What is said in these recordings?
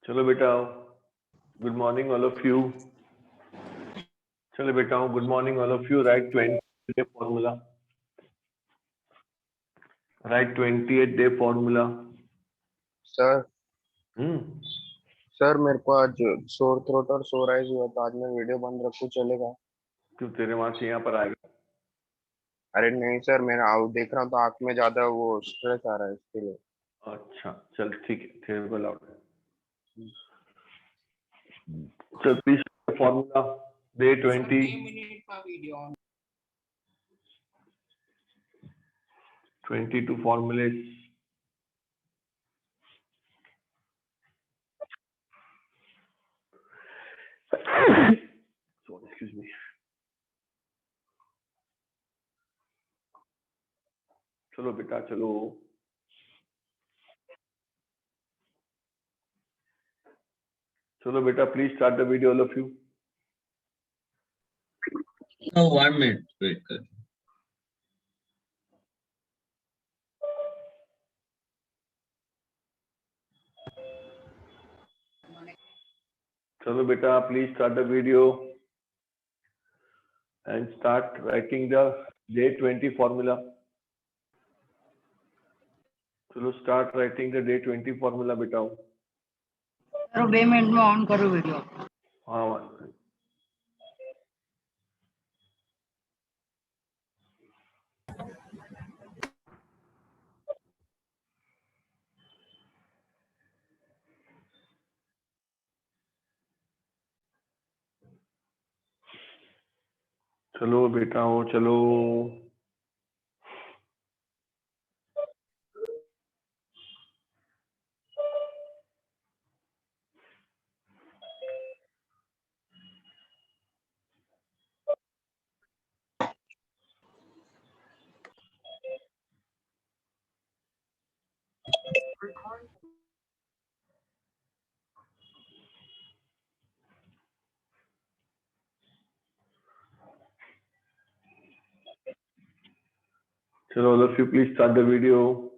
चलो बेटा, good morning all of you. चलो बेटा, good morning all of you. Right 20th day formula. Right 20th day formula. Sir hmm. Sir मेरे को आज सोर थ्रोट और सोर आइज हुआ तो आज मैं वीडियो बंद रखूं चलेगा? क्यों, तेरे वहां से यहाँ पर आएगा? अरे नहीं सर, मैं आउट देख रहा हूँ तो आंख में ज्यादा वो स्ट्रेस आ रहा है इसके लिए। अच्छा चल ठीक है, तेरे को लाउड। चल प्लीज फॉर्मूला डे 22 फॉर्मूले। Sorry, excuse me. चलो बेटा चलो। चलो बेटा, please start the video all of you. No, 1 minute. Wait. चलो बेटा, please start the video and start writing the day 20 formula. चलो start writing the day 20 formula बेटा। सर 2 मिनट में ऑन करो वीडियो। हाँ, चलो बेटा हो चलो। चलो all of you please start the video.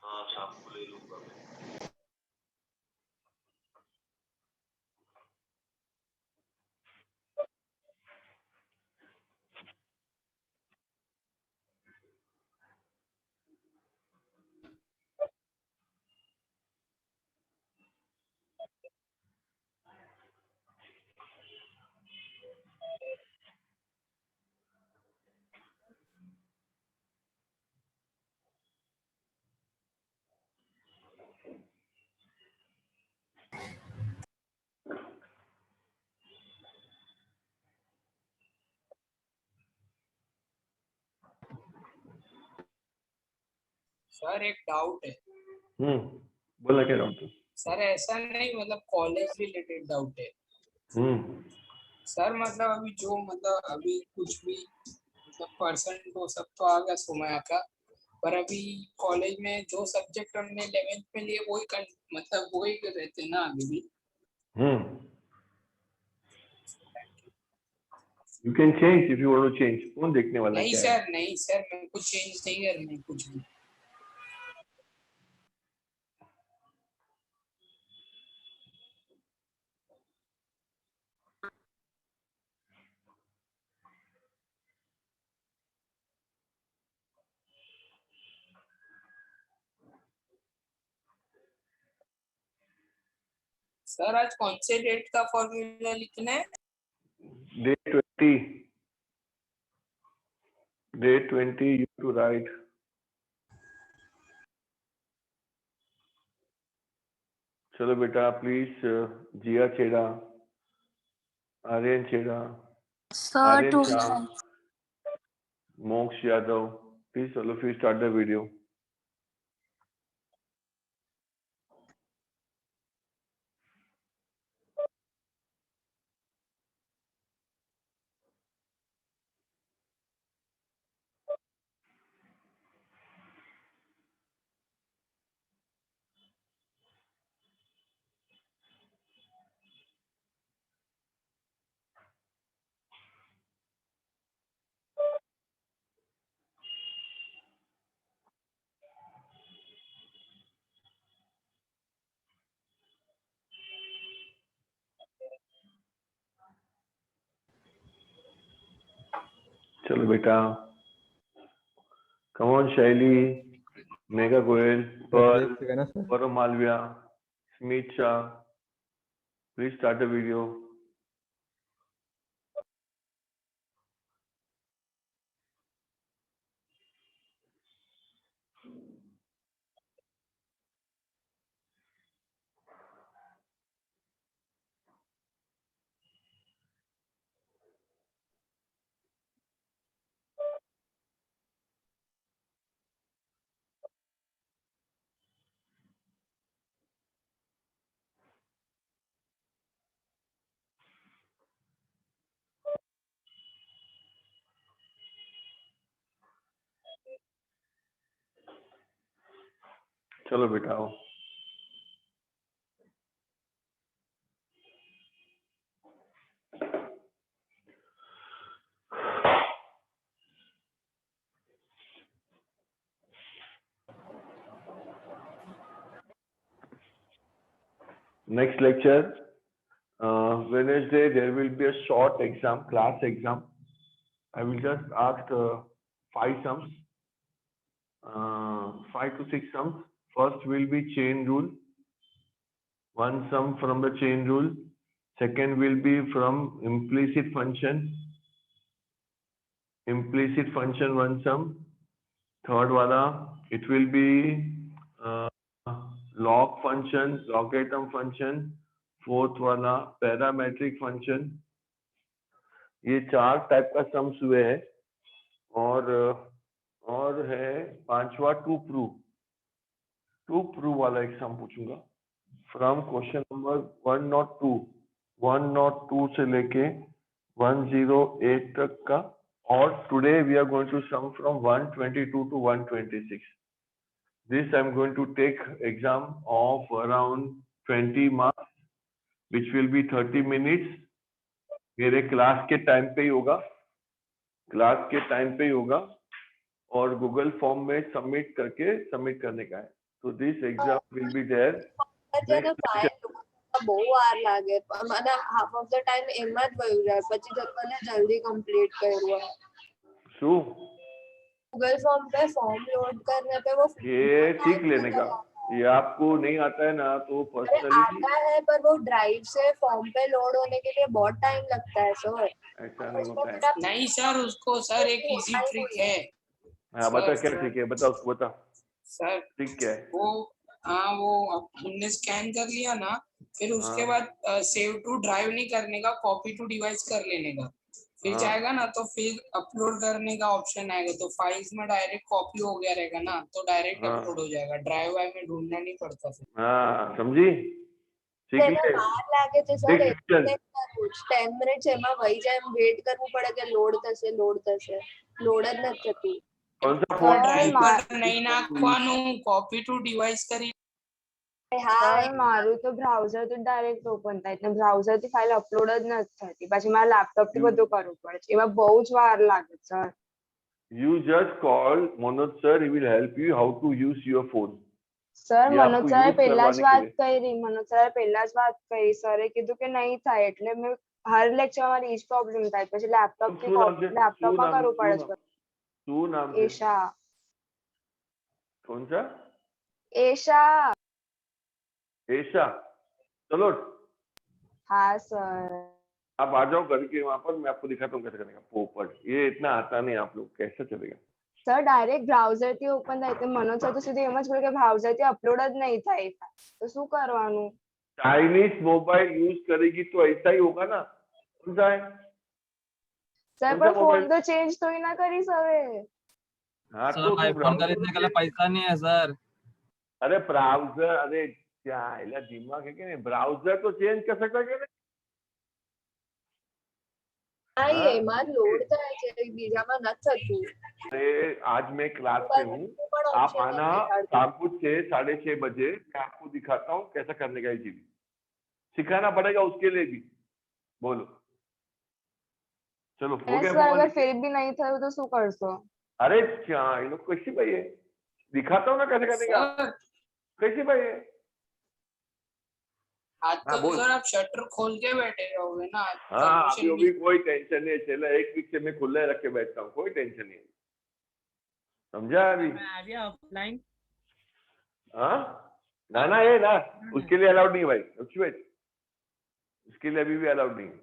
हाँ, शाम को ले लूंगा मैं। सर एक डाउट है। बोला क्या डाउट है? सर ऐसा नहीं, मतलब कॉलेज रिलेटेड डाउट है। सर मतलब अभी जो मतलब अभी कुछ भी मतलब परसेंट वो सब तो आ गया सोमाया का, पर अभी कॉलेज में जो सब्जेक्ट हमने 11th में लिए वही मतलब वही रहते ना अभी भी। You can change if you want to change. कौन देखने वाला है? नहीं क्या है? सर नहीं सर, मैं कुछ चेंज नहीं करना कुछ भी। सर आज कौन से डेट का फॉर्मूला लिखना है? Day 20. Day 20 you to write. चलो बेटा प्लीज, जिया छेड़ा, आर्यन छेड़ा, आर्यन शाह, मोक्ष Yadav, please all of you start the video. चलो बेटा, come on Shaili, Mega Goyal, Pearl, Gaurav Malviya, Smit Shah, please start the video. चलो बेटा आओ। Next lecture, Wednesday, there will be a short exam, class exam. I will just ask 5 sums, 5 to 6 sums. First will be chain rule. One sum from the chain rule. Second will be from implicit function. Implicit function, one sum. Third wala, it will be log function, logarithm function. Fourth वाला parametric function. ये 4 type का sums हुए हैं और है 5वां to prove वाला एक सम पूछूंगा फ्रॉम क्वेश्चन नंबर 102 से लेके 108 तक का। और today we are going to sum from 122 to 126. This I am going to take exam of around 20 marks, which will be 30 minutes. मेरे क्लास के टाइम पे ही होगा, और गूगल फॉर्म में सबमिट करने का है। तो this exam will be there. બહુ વાર લાગે મને હાફ ઓફ ધ ટાઈમ એમાં જ વયું જાય પછી તો મને જલ્દી કમ્પ્લીટ કર્યું હોય શું गूगल फॉर्म पे फॉर्म लोड करने पे वो ये सीख लेने का, ये आपको नहीं आता है ना तो अरे पर्सनली आता है पर वो ड्राइव से फॉर्म पे लोड होने के लिए बहुत टाइम लगता है सर। ऐसा नहीं होता है। नहीं सर, उसको सर एक इजी ट्रिक है। हाँ बता क्या ट्रिक है, बता उसको बता सर ट्रिक क्या है। वो हमने स्कैन कर लिया ना, फिर उसके बाद सेव टू ड्राइव नहीं करने का, कॉपी टू डिवाइस कर लेने का, फिर जाएगा ना तो फिर अपलोड करने का ऑप्शन आएगा, तो फाइल्स में डायरेक्ट कॉपी हो गया रहेगा ना तो डायरेक्ट अपलोड हो जाएगा, ड्राइव वाइव में ढूंढना नहीं पड़ता फिर। हाँ समझी, सीख તેને ले। વાર લાગે છે સર देख, चल। 10 મિનિટ્સ એમાં વહી જાય એમ વેટ કરવું પડે કે લોડ થશે લોડ જ નથી થતું। कौन सा फोन ड्राइव पर नहीं નાખવાનું, कॉपी टू डिवाइस કરી। સર મારું તો બ્રાઉઝર થી ડાયરેક્ટ ઓપન થાય એટલે બ્રાઉઝર થી ફાઇલ અપલોડ જ નથી થતી, પછી મારા લેપટોપ થી બધું કરવું પડે છે, એમાં બહુ જ વાર લાગે sir. You just call Manoj sir, he will help you how to use your phone. Sir ये मनोज आपको સરે use પહેલા જ करवाने के વાત लिए। કરી, मनोज સરે પહેલા જ વાત કરી, સરે કીધું કે નહીં થાય એટલે મેં હર લેક્ચર માં ઈ જ પ્રોબ્લેમ થાય, પછી લેપટોપ થી શું નામ છે? લેપટોપ માં કરવું પડે છે। શું નામ છે? એશા कौन सा? एशा ऐशा। चलो हाँ सर। आप आ जाओ घर के वहां पर, मैं आपको दिखाता हूँ कैसे करने का पोपट। ये इतना आता नहीं, आप लोग कैसे चलेगा। सर डायरेक्ट ब्राउઝર થી ઓપન થાય તો मनोज सर तो सीधे એમ જ બોલે કે ब्राउઝર થી અપલોડ જ નહીં થાય, તો શું કરવાનું। चाइनीज मोबाइल यूज करेगी तो ऐसा ही होगा ना, समझा है। सर कौन सा पर फोन मोबाइल? तो चेंज थोड़ी ना करी सवे। हाँ सर तो तू आईफोन browser खरीदने के लिए से- पैसा नहीं है सर। अरे ब्राउजर, अरे क्या है दिमाग है कि नहीं, ब्राउजर तो चेंज कर सकता है कि नहीं। હા हाँ, એમાં લોડ થાય છે બીજામાં નથી થતું। अरे आज मैं क्लास पे हूँ, आप आना शाम को 6-6:30 बजे, मैं आपको दिखाता हूँ कैसा करने का है। सिखाना पड़ेगा उसके लिए भी, बोलो। चलो हो गया सर अगर मोबाइल। फिर भी नहीं થયું તો શું કરશો। अरे क्या ये लोग कैसे भाई है, दिखाता हूँ ना कैसे करने का, सर कैसे भाई है। आज हाँ, तो बोल। सर आप शटर खोल के बैठे रहोगे ना आज हाँ permission अभी कोई टेंशन नहीं है, चला 1 वीक से मैं खुले रख के बैठता हूँ, कोई टेंशन नहीं है, समझा अभी? मैं आ गया ऑफलाइन। हाँ ना ये ना उसके लिए अलाउड नहीं है भाई, रुक वेट, उसके लिए अभी भी अलाउड नहीं है।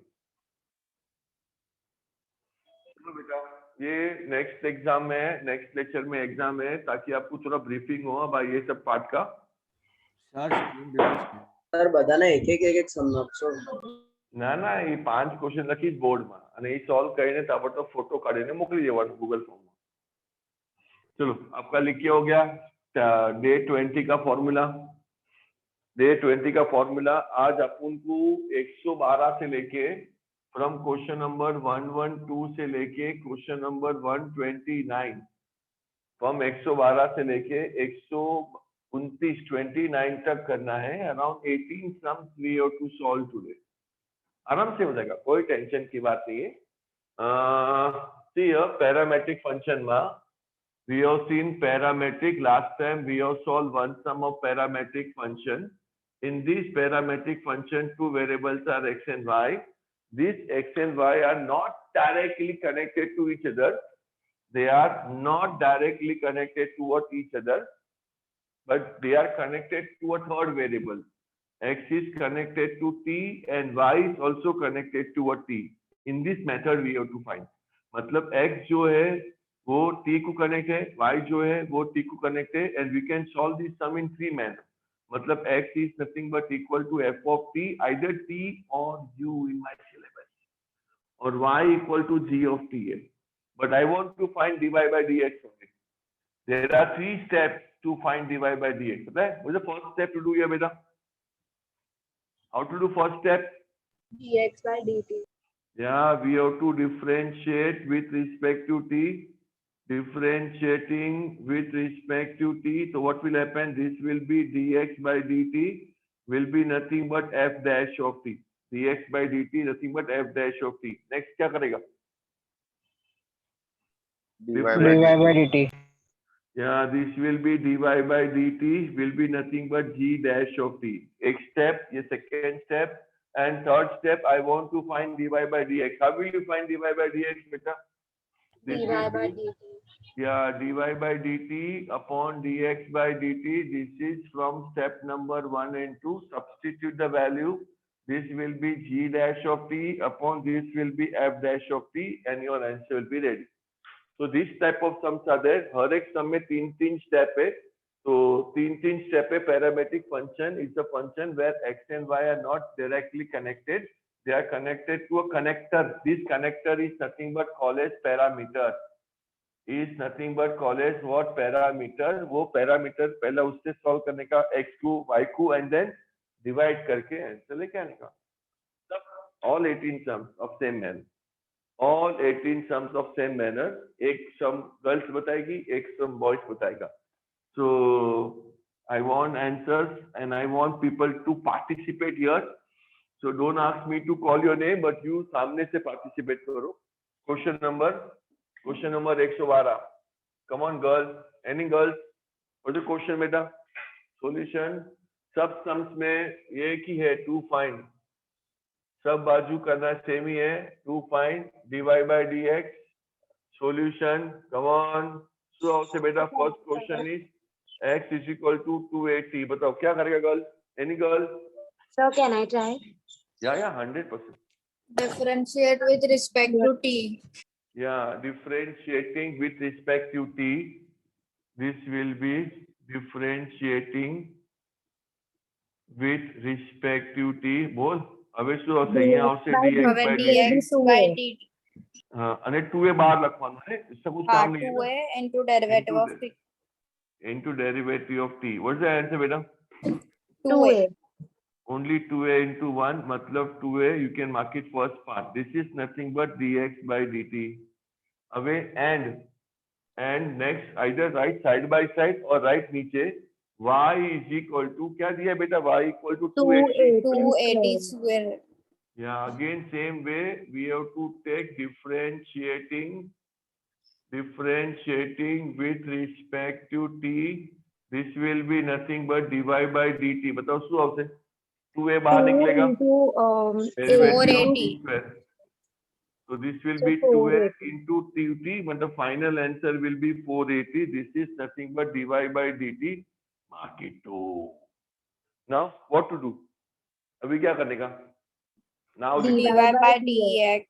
चलो बेटा, ये नेक्स्ट एग्जाम में, नेक्स्ट लेक्चर में एग्जाम है, ताकि आपको थोड़ा ब्रीफिंग हो भाई ये सब पार्ट का। સર બધાને એક સમજાવશો? ના એ 5 ક્વેશ્ચન લખીશ બોર્ડમાં અને એ સોલ્વ કરીને તાબડતોબ ફોટો કાઢીને મોકલી દેવાનો ગૂગલ ફોર્મમાં। चलो आपका लिखिए हो गया डे 20 का फॉर्मूला। डे 20 का फॉर्मूला आज अपन को 112 से लेके फ्रॉम क्वेश्चन नंबर 112 से लेके क्वेश्चन नंबर 129, फ्रॉम 112 से लेके 129 29 तक करना है। Around 18 sums we have to solve today. आराम से हो जाएगा, कोई टेंशन की बात नहीं है। सी पैरामेट्रिक फंक्शन में we have seen parametric. Last time we have solved one sum of parametric function. In this parametric function, two variables are x and y. These x and y are not directly connected to each other. They are not directly connected toward each other, but they are connected to a third variable. X is connected to t and y is also connected to a t. In this method we have to find. मतलब x जो है वो t को connect है, y जो है वो t को कनेक्ट है, and we can solve this sum in 3 manner. मतलब x is nothing but equal to f of t, either t और u इन माय सिलेबस, और y equal to g of t है। But I want to find dy by dx only. There are 3 steps to find dy by dx। पता है मुझे first step to do है बेटा? How to do first step? dx by dt. Yeah, we have to differentiate with respect to t. Differentiating with respect to t, so what will happen? This will be dx by dt will be nothing but f dash of t. dx by dt nothing but f dash of t. Next क्या करेगा? dy by dt। Yeah, this will be dy by dt will be nothing but g dash of t. एक step, ये second step, and third step I want to find dy by dx. How will you find dy by dx, beta? dy by dt. Yeah, dy by dt upon dx by dt. This is from step number 1 and 2. Substitute the value. This will be g dash of t upon this will be f dash of t, and your answer will be ready. So this type of sums are there. हर एक sum में 3 step है, तो 3 step है। Parametric function is a function where x and y are not directly connected. They are connected to a connector. This connector is nothing but called as parameter. Is nothing but called as what? Parameter। वो parameter पहला उससे solve करने का x को y को and then divide करके answer लेके आने का। All 18 sums of same manner. All 18 sums of same manner. एक sum girls बताएगी, एक sum boys बताएगा। So I want answers and I want people to participate here. So don't ask me to call your name, but you सामने से participate करो। Question number 112। Come on girls, any girls? What's the question बेटा? Solution सब sums में ये की है to find, सब बाजू करना सेम ही है, to find dy by dx। Solution, come on। So आपसे बेटा first question is x is equal to 280। बताओ क्या करेगा girl? Any girl? So can I try? Yeah, 100%। Differentiate with respect to t. Yeah, differentiating with respect to t. This will be differentiating with respect to t. बोल હવે શું આવશે? અહીંયા આવશે dx હવે by dx dt। by dt. हाँ, અને 2a બહાર લખવાનું है, इससे कुछ काम नहीं है ना। 2a into derivative of t. Into derivative of t। What's the answer बेटा? 2a. Only 2a into 1, मतलब 2a, you can mark it first part. This is nothing but dx by dt. Away and next either write side by side or write नीचे y is equal to क्या दिया बेटा? Y equal to 280। 280 square. Yeah, again same way we have to take differentiating with respect to t. This will be nothing but dy by dt। बताओ શું આવશે? 2a बाहर निकलेगा Very well, 480. square. So this will So be 2a 480. into t, but the final answer will be 480. This is nothing but dy by dt. Mark it to. Now what to do? अभी क्या करने का? Now dy लिखने का. by dx.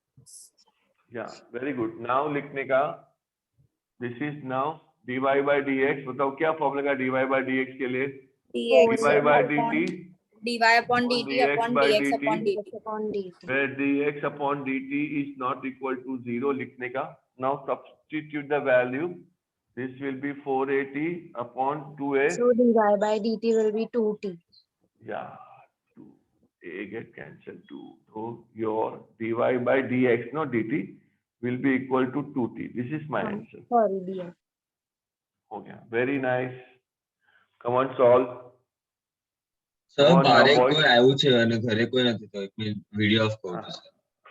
Yeah, very good. Now लिखने का. This is now dy by dx. बताओ क्या फॉर्मूला का dy by dx के लिए? dx dy by upon dt. dy upon dt upon by dx dt. upon dt. upon dt. Where dx upon dt is not equal to 0 लिखने का. Now substitute the value. This will be 480 upon 2a. So dy by dt will be 2t. Yeah, 2a get cancelled 2. So your dy by dx, not dt, will be equal to 2t. This is my answer. Sorry, dx. Okay, very nice. Come on, solve. Sir Come on now, મારે boys. કોઈ આવ્યું છે અને ઘરે કોઈ નથી તો એક મિનિટ વિડિયો ઓફ કરું છું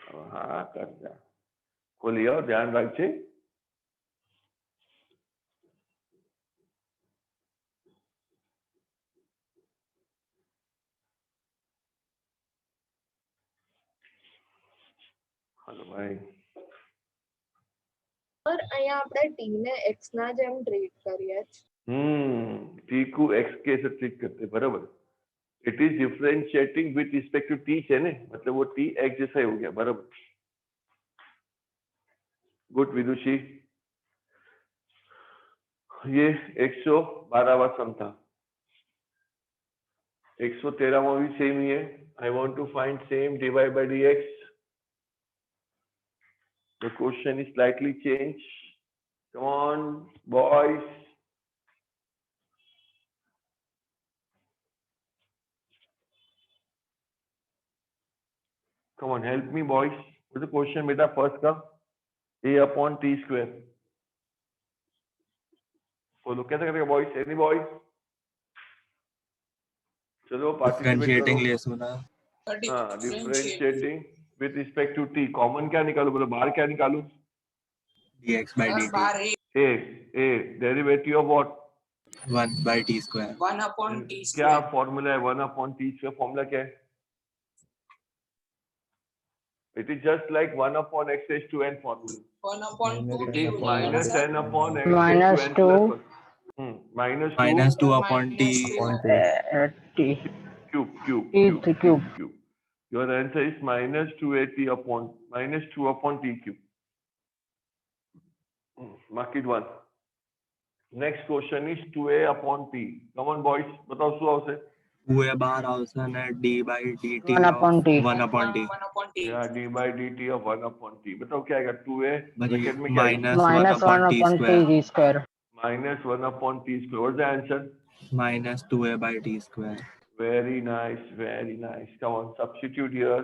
સર हाँ करजा. को लियो ध्यान रखजे. हेलो भाई. સર અહીંયા આપણે t ને x ના જેમ ટ્રીટ કરીએ છે. t को x के से ट्रीट करते बराबर. It is differentiating with respect to t है ने मतलब वो t x जैसा ही हो गया बराबर. गुड विदुषी. ये 112वां सम था. 113वां भी सेम ही है. I want to find same dy by dx. The question is slightly changed. Come on, boys. Come on, help me, boys. What's the question, beta? First का a upon t square. Follow कैसे करेगा, boys? Any boys? चलो participate differentiating करो. ले सुना हाँ, differentiating with respect to t. Common क्या निकालू? बोलो बाहर क्या निकालू? dx by sir dt bar a derivative of what? 1 by t square 1 upon t क्या square. फॉर्मूला है? 1 upon t square फॉर्मूला क्या है? It is just like 1 upon x raised to n formula. 1 upon 2 It t is हो जाएगा minus sir. n upon x Minus raised to n plus 1. Minus 2 minus 2 upon t T. cube. Your answer is minus 280 upon minus 2 upon t cube. Mark it 1. Next question is 2a upon t. Come on, boys. बताओ શું આવશે? 2a બાર આવશે અને d by dt 1 of upon t. 1 upon t 1 upon t. Yeah, d by dt of 1 upon t. बताओ क्या आएगा? 2a પછી bracket में क्या आएगा? minus 1 Minus 1 upon t upon square t square. Minus 1 upon t square. What's the answer? minus 2a by t square Very nice, very nice. Come on, substitute here.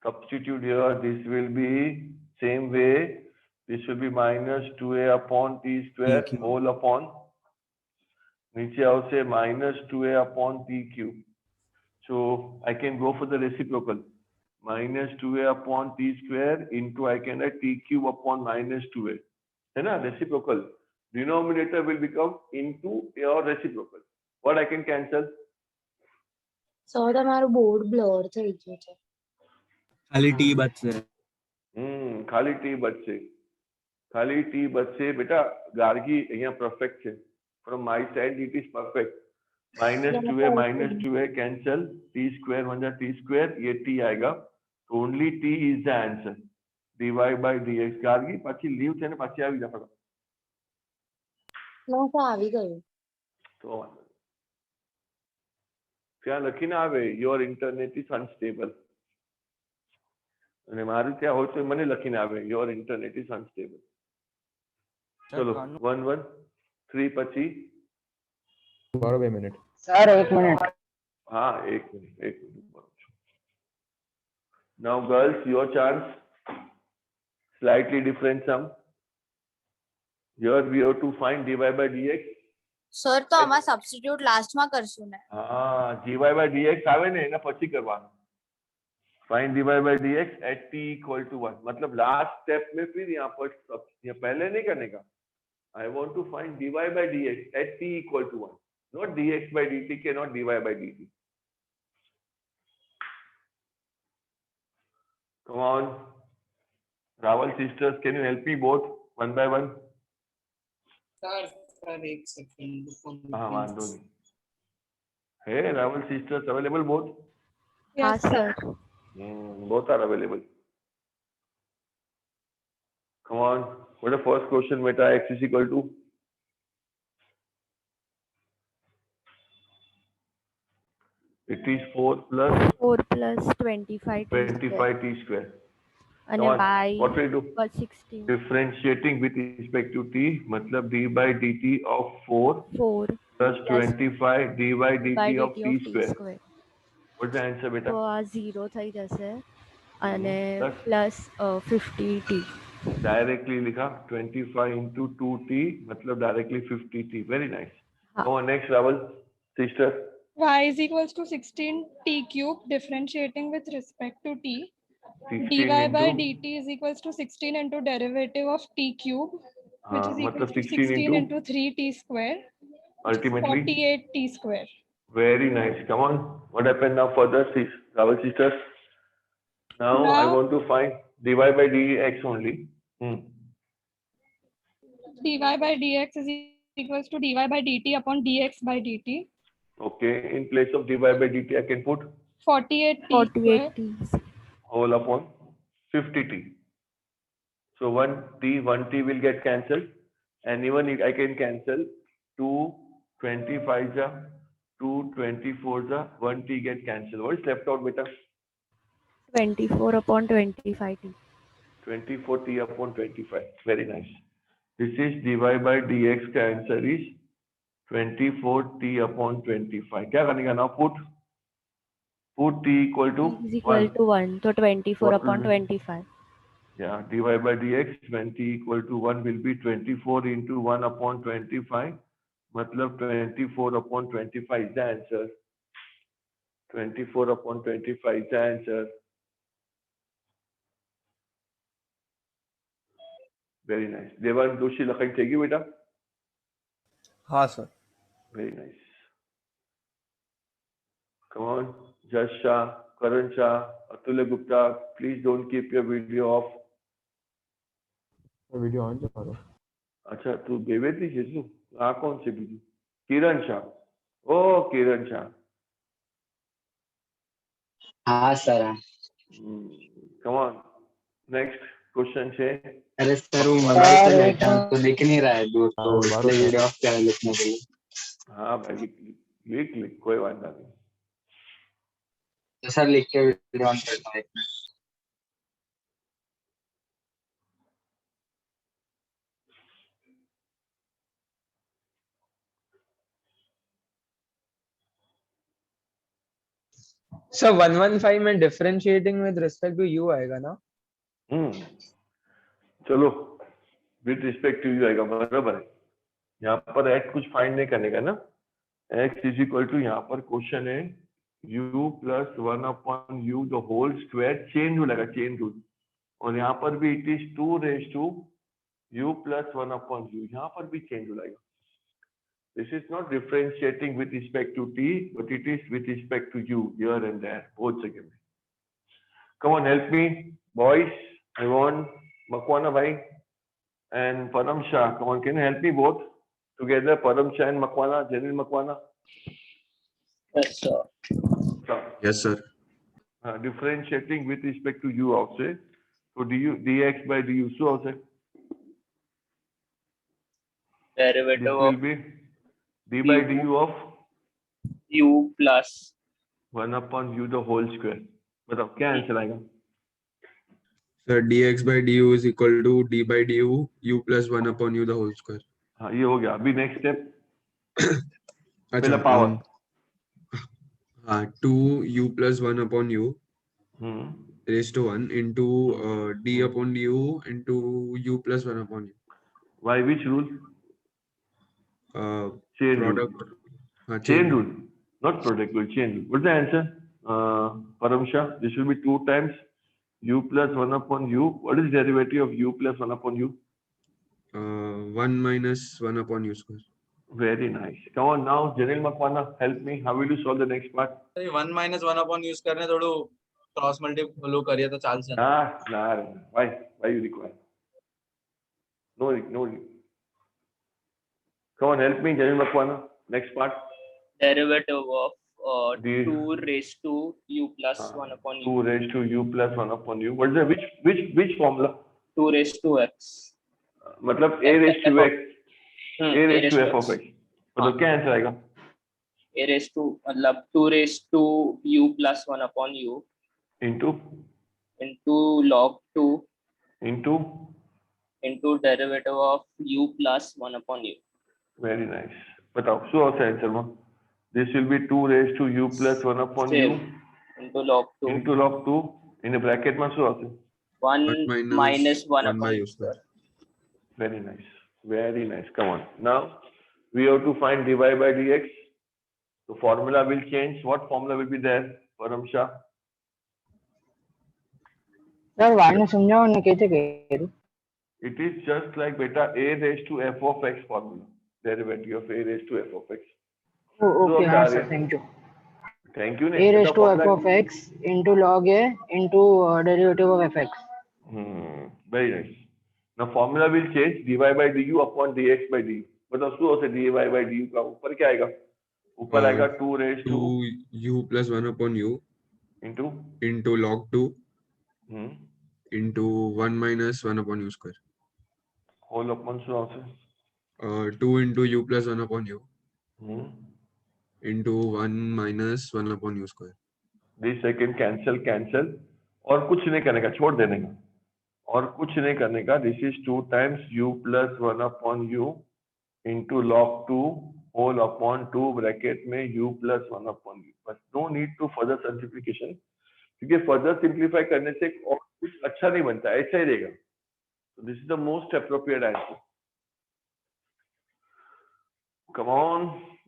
Substitute here. This will be same way. This will be minus 2a upon t square T cube. whole upon. नीचे आओ से minus 2a upon t cube. So I can go for the reciprocal. Minus 2a upon t square into I can add t cube upon minus 2a. है ना? Reciprocal. Denominator will become into your reciprocal. What I can cancel? So તમારું board blur થઈ ગયું છે. ખાલી t બચશે ખાલી t બચશે. ખાલી t બચશે. બેટા ગાર્ગી અહીંયા પરફેક્ટ છે. From my side it is perfect. minus 2a cancel. t square बन जाए t square. ये t आएगा. So only t is the answer. dy by dx. Gargi પાછી લીવ છે ને પાછી આવી જાય. ના તો આવી ગયું. તો ત્યાં લખીને આવે યોર ઇન્ટરનેટ ઇઝ અનસ્ટેબલ. અને મારું ત્યાં હોય તો મને લખીને આવે યોર ઇન્ટરનેટ ઇઝ અનસ્ટેબલ. ચલો 1 1 3 પછી બરો 2 મિનિટ Sir, 1 minute. હા 1 minute Now girls, your chance. Slightly different sum. Here we have to find dy by dx. Sir તો આમાં સબસ્ટિટ્યુટ લાસ્ટમાં કરશું ને. હા dy by dx આવે ને એના પછી કરવાનું. Find dy by dx at t equal to 1. मतलब लास्ट स्टेप में फिर यहाँ पर ये पहले नहीं करने का. I want to find dy by dx at t equal to 1. Not dx by dt cannot dy by dt. Come on. Rawal sisters, can you help me both one by one? Sir एक second हाँ वांधो नहीं. Hey, Rawal sisters available both? हाँ sir Both are available. Come on. What is the first question, beta? X is equal to? It is 4 plus 4 plus 25 t square 25 t square. અને Come on. y What will you do? was 16 Differentiating with respect to t, मतलब d by dt of 4 4 plus Plus 25 d by by dt of dt t of t square. square What's the answer, beta? તો આ 0 થઈ જશે અને Plus plus 50 t directly लिखा 25 into 2t, मतलब directly 50t. Very nice. हाँ. Come on, next level, sister. Y is equals to 16 t cube differentiating with respect to t. 16 dy by into dt is equals to 16 into derivative of t cube, which is मतलब equals to 16 16 into into 3t square, which is ultimately 48 t square. very nice. Come on, what happened now further, Rawal sisters? Now I Now- want to find dy by dx only. dy by dx is equals to dy by dt upon dx by dt. Okay, in place of dy by dt, I can put 48 t square 48 t whole upon 50t. So 1t will get cancelled, and even if I can cancel 2 25 ja, 2 24 ja, 1t get cancelled. What is left out, beta? 24 upon 25 t 24t upon 25. Very nice. This is dy by dx का answer is 24t upon 25. क्या करने का now? Put t equal to is equal 1. to 1 so 24 What upon will be? 25 Yeah, dy by dx when t equal to 1 will be 24 into 1 upon 25. मतलब 24 upon 25 is the answer. 24 upon 25 is the answer. Very nice. Devan Doshi लखाई चाहिए बेटा? हाँ sir. Very nice. Come on, Jash Shah, Karan Shah, Atulya Gupta, please don't keep your video off. Video on છે મારો. अच्छा तू बेवेती છે શું? આ કોણ છે બીજું? કિરણ શાહ. ઓ કિરણ શાહ. हाँ sir. Come on. Next question છે. अरे सर वो मोबाइल से बैठा हूँ तो दिख नहीं रहा है दूर तो हाँ, इसलिए बराबर। वीडियो ऑफ करा लिखने के लिए. हाँ भाई लिख कोई वांधा नहीं. तो सर लिख के वीडियो ऑन करता हूँ एक मिनट. सर 115 में differentiating with respect to u आएगा ना. चलो विद रिस्पेक्ट टू यू आएगा बराबर है. यहाँ पर x कुछ फाइंड नहीं करने का ना. x इज इक्वल टू यहाँ पर क्वेश्चन है u plus 1 upon u the whole square chain rule लगा चेन रूल. और यहाँ पर भी it is 2 raise to u plus 1 upon u. यहाँ पर भी चेन रूल आएगा. This is not differentiating with respect to t, but it is with respect to u here and there, both again. Come on, help me, boys. I want Makwana bhai and Param Shah. Come on, can you help me both together? Param Shah and Makwana, Janil Makwana. Yes sir. Yes, sir. Differentiating with respect to u also. So dx by du so also. This Derivative will of be d by du of u plus 1 upon u the whole square. बताओ क्या answer आएगा? Sir, dx by du is equal to d by du u plus 1 upon u the whole square. हाँ ये हो गया. अभी next step अच्छा, पहला पावर. हाँ 2u plus 1 upon u raised to 1 into d upon du into u plus 1 upon u. Why which rule? Chain Product. rule. हाँ, Chain rule, not product rule. Chain rule. What's the answer? Param Shah, this will be 2 times u plus 1 upon u. What is derivative of u plus 1 upon u? 1 minus 1 upon u square. Very nice. Come on now, Janil Makwana, help me. How will you solve the next part? 1 minus 1 upon u square ને થોડું cross multiply કરીએ તો ચાલશે nah, why you require? No. Come on, help me, Jamil Makwana. Next part. Derivative of The- 2 raised to u plus 1 upon u. 2 raised to u plus 1 upon u. What is the which formula? 2 raised to x. मतलब a raised to x, a raised to f of x. मतलब क्या answer आएगा? A raised to मतलब 2 raised to u plus 1 upon u into log 2 into derivative of u plus 1 upon u. very nice. बताओ શું આવશે answer में? This will be 2 raised to u plus 1 upon u into log 2 into log 2 in a bracket में શું આવશે? 1 minus 1 1 by upon u u square. Very nice. Come on. Now we have to find dy by dx. The formula will change. What formula will be there, Param Shah? Sir વાળને સમજાવો ને કેતે કર્યું. It is just like beta a raised to f of x formula. Derivative of a raised to f of x. Okay હા Arya. Sir thank you. Thank you. a raised to f of x into log a into derivative of fx. Very nice. Now formula will change dy by du upon dx by du. मतलब શું હશે dy by du का ऊपर क्या आएगा? ऊपर आएगा 2 raised to 2 u plus 1 upon u into log 2 into 1 minus 1 upon u square. whole upon શું આવશે? 2 into u plus 1 upon u into 1 minus 1 upon u square. This second cancel और कुछ नहीं करने का, छोड़ देने का और कुछ नहीं करने का. This is 2 times u plus 1 upon u into log 2 whole upon 2 bracket में u plus 1 upon u. बस no need to further simplification क्योंकि further simplify करने से और कुछ अच्छा नहीं बनता, ऐसा ही रहेगा. So this is the most appropriate answer. Come on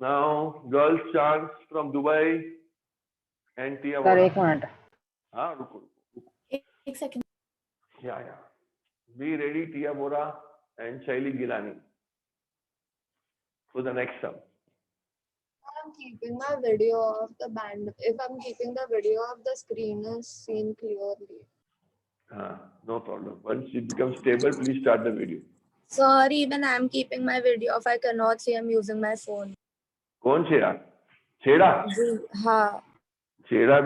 now, girls chance from Dubai and Tia. Sir એક મિનિટ. हाँ रुको. एक second. Yeah. Be ready, Tia Bora and Shaili Gilani for the next sum. I'm keeping my video of the band. If I'm keeping the video of the screen is seen clearly. No problem. Once it becomes stable, please start the video. Sir, even I'm keeping my video if I cannot see I'm using my phone. कौन छेड़ा? छेड़ा? हाँ. छेड़ा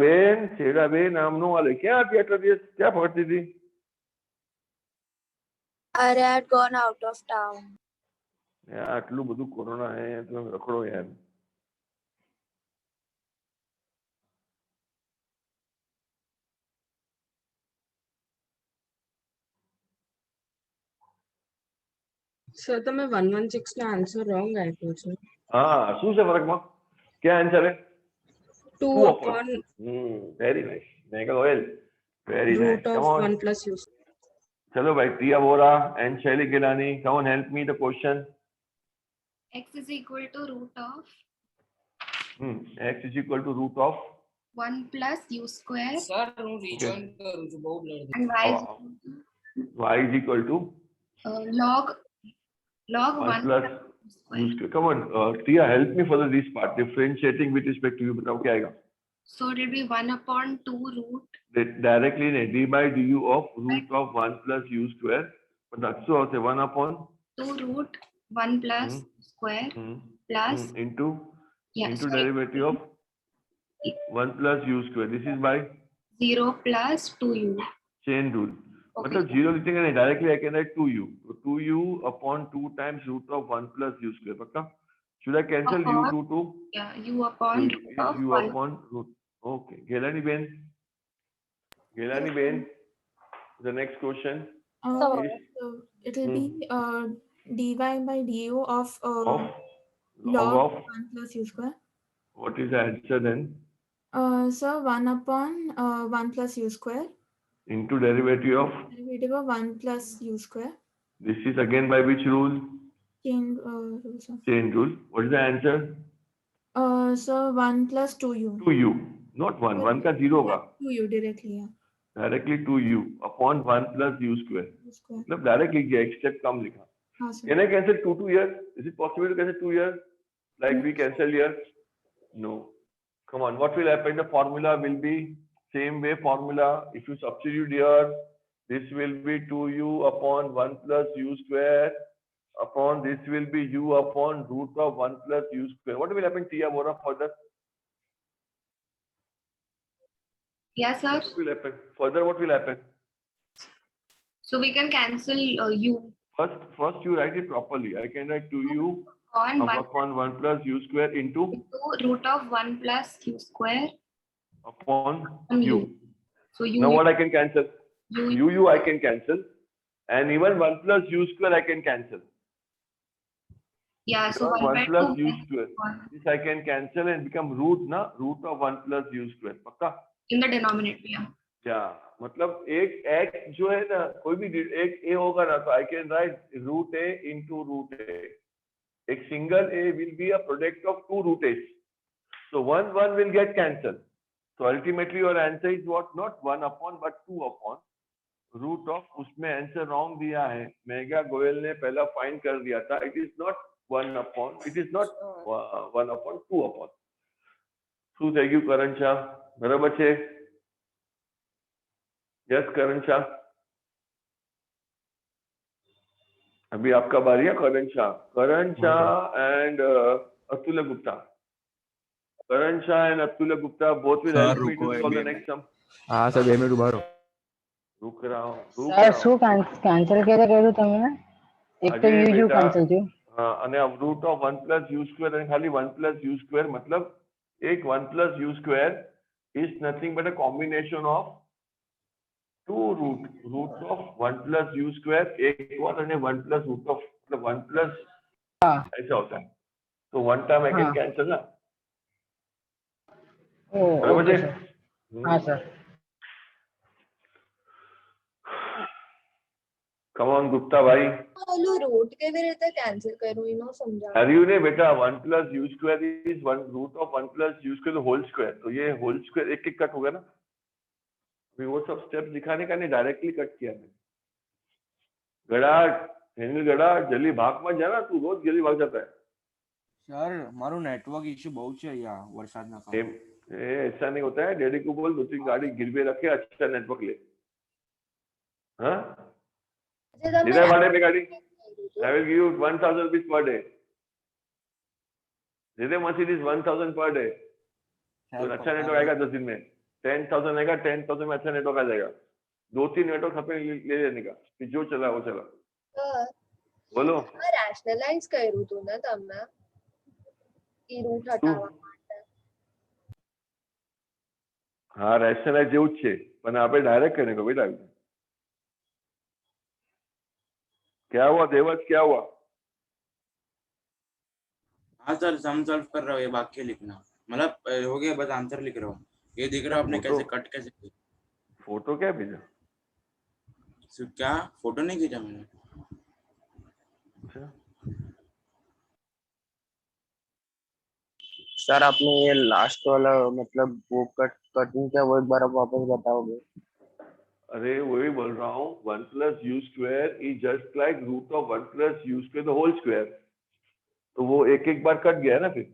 Ben नामनो वाले क्या क्या पकड़ती थी? I had gone out of town. यार आटलू બધું કોરોના હે તમે રખડો યાર. સર તમે 116 નો આન્સર રોંગ આપ્યો છે. હા શું છે ફરકમાં? क्या आंसर है? 2 upon very nice. Mega oil. Very nice. root Come of on. 1 plus u. चलो भाई Tia Bora and Shaili Gilani, come on help me the question. X is equal to root of X is equal to root of 1 plus u square. Sir હું rejoin કરું છું બહુ blur And y is equal to log 1 plus u square. Come on, Tia, help me further this part. Differentiating with respect to u, बताओ क्या आएगा? So it will be 1 upon 2 root. Directly d by du of root of 1 plus u square. बताओ so say 1 upon 2 root 1 plus square plus into derivative of 1 plus u square. This is by 0 plus 2u. Chain rule. मतलब 0 लिखेंगे नहीं, directly I can write 2u. So 2u upon 2 times root of 1 plus u square. पक्का? Should I cancel u 2? Yeah, u upon u upon root. Okay. Gelani Ben. The next question. So it will be dy by du of log 1 plus u square. What is the answer then? So 1 upon 1 plus u square. Into derivative of 1 plus u square. This is again by which rule? Chain rule. Chain rule. What is the answer? So 1 plus 2u. 2u. Not 1. 1 का 0 होगा. 2u directly, yeah. Directly 2u upon 1 plus u square. मतलब directly लिखा, एक step कम लिखा. Can I cancel 2 here? Is it possible to cancel 2 here? Like we cancel here? No. Come on. What will happen? The formula will be same way formula. If you substitute here, this will be 2u upon 1 plus u square upon this will be u upon root of 1 plus u square. What will happen, Tia, Bora, further? Yes, sir. What will happen? Further, what will happen? So we can cancel u. First you write it properly. I can write 2u On upon 1 plus u square into root of 1 plus u square upon on u. So u. Now what I can cancel? U. U I can cancel, and even 1 plus u square I can cancel. Yeah, so 1 plus u 1/2 square. This I can cancel and become root of 1 plus u square. पक्का? in the denominator. Yeah. क्या मतलब एक x जो है ना, कोई भी एक a होगा ना, तो I can write root a into root a. एक single a will be a product of two root a's. So one will get cancelled. So ultimately your answer is what? Not 1 upon but 2 upon root of. उसमें answer wrong दिया है. Mega Goyal ने पहला find कर दिया था. It is not 1 upon. It is not 1 upon 2 upon. શું થઈ ગયું કરણ શાહ? બરાબર છે? यस करण शाह. अभी आपका बारी है करण शाह. करण Shah and Atulya Gupta. Karan Shah and Atulya Gupta both will help me to solve the next sum. हाँ सर 2 मिनट उभा रहो. रुक रहा हूँ. સર શું કેન્સલ કેતે કર્યું તમે? એક તો u કેન્સલ થયું. हाँ, અને root of 1 plus u square અને ખાલી 1 plus u square मतलब एक 1 plus u square is nothing but a combination of two root of 1 plus u square एक और અને 1 plus root of मतलब 1 plus ऐसा होता है. तो one time I can cancel ना. Okay sir. હા સર. Come on Gupta भाई. ઓલું રૂટ કેવી રીતે કેન્સલ કરું એનો સમજાવો. हरियू ने बेटा 1 plus u square is 1 root of 1 plus u square the whole square. तो ये whole square एक कट होगा ना. अभी वो सब स्टेप्स दिखाने का नहीं, डायरेक्टली कट किया मैंने. गड़ाट हेनिल गड़ाट जल्दी भाग मत जाना, तू रोज जल्दी भाग जाता है. સર મારું નેટવર્ક ઇશ્યુ બહુ છે અહીંયા વરસાદના કારણે. ऐसा नहीं होता है. डैडी को बोल 2-3 गाड़ी गिरवे रखे, अच्छा नेटवर्क ले. हाँ इधर वाले पे गाड़ी. I will give you 1000 rupees per day. They they Mercedes 1000 per day. तो अच्छा नेटवर्क आएगा 10 दिन में. 10,000 आएगा, 10,000 में अच्छा नेटवर्क आ जाएगा. 2-3 नेटवर्क अपने ले लेने का, फिर जो चला वो चला. बोलो. રેશનલાઇઝ કર્યું તું ને તમે ઈ રૂટ હટાવવા માટે. हाँ रेशनलाइज જેવું જ છે, પણ આપણે ડાયરેક્ટ કરીને કહો બેટા. क्या हुआ देवज, क्या हुआ? हाँ सर सम सॉल्व कर रहा हूँ, ये वाक्य लिखना मतलब हो गया, बस आंसर लिख रहा हूँ. ये दिख रहा है आपने कैसे कट कैसे किया. फोटो क्या भेजा? क्या फोटो नहीं खींचा मैंने. सर आपने ये लास्ट वाला मतलब वो कटिंग क्या वो एक बार आप वापस बताओगे? अरे वही बोल रहा हूँ. 1 plus u square is just like root of 1 plus u square the whole square. तो वो एक एक बार कट गया ना फिर.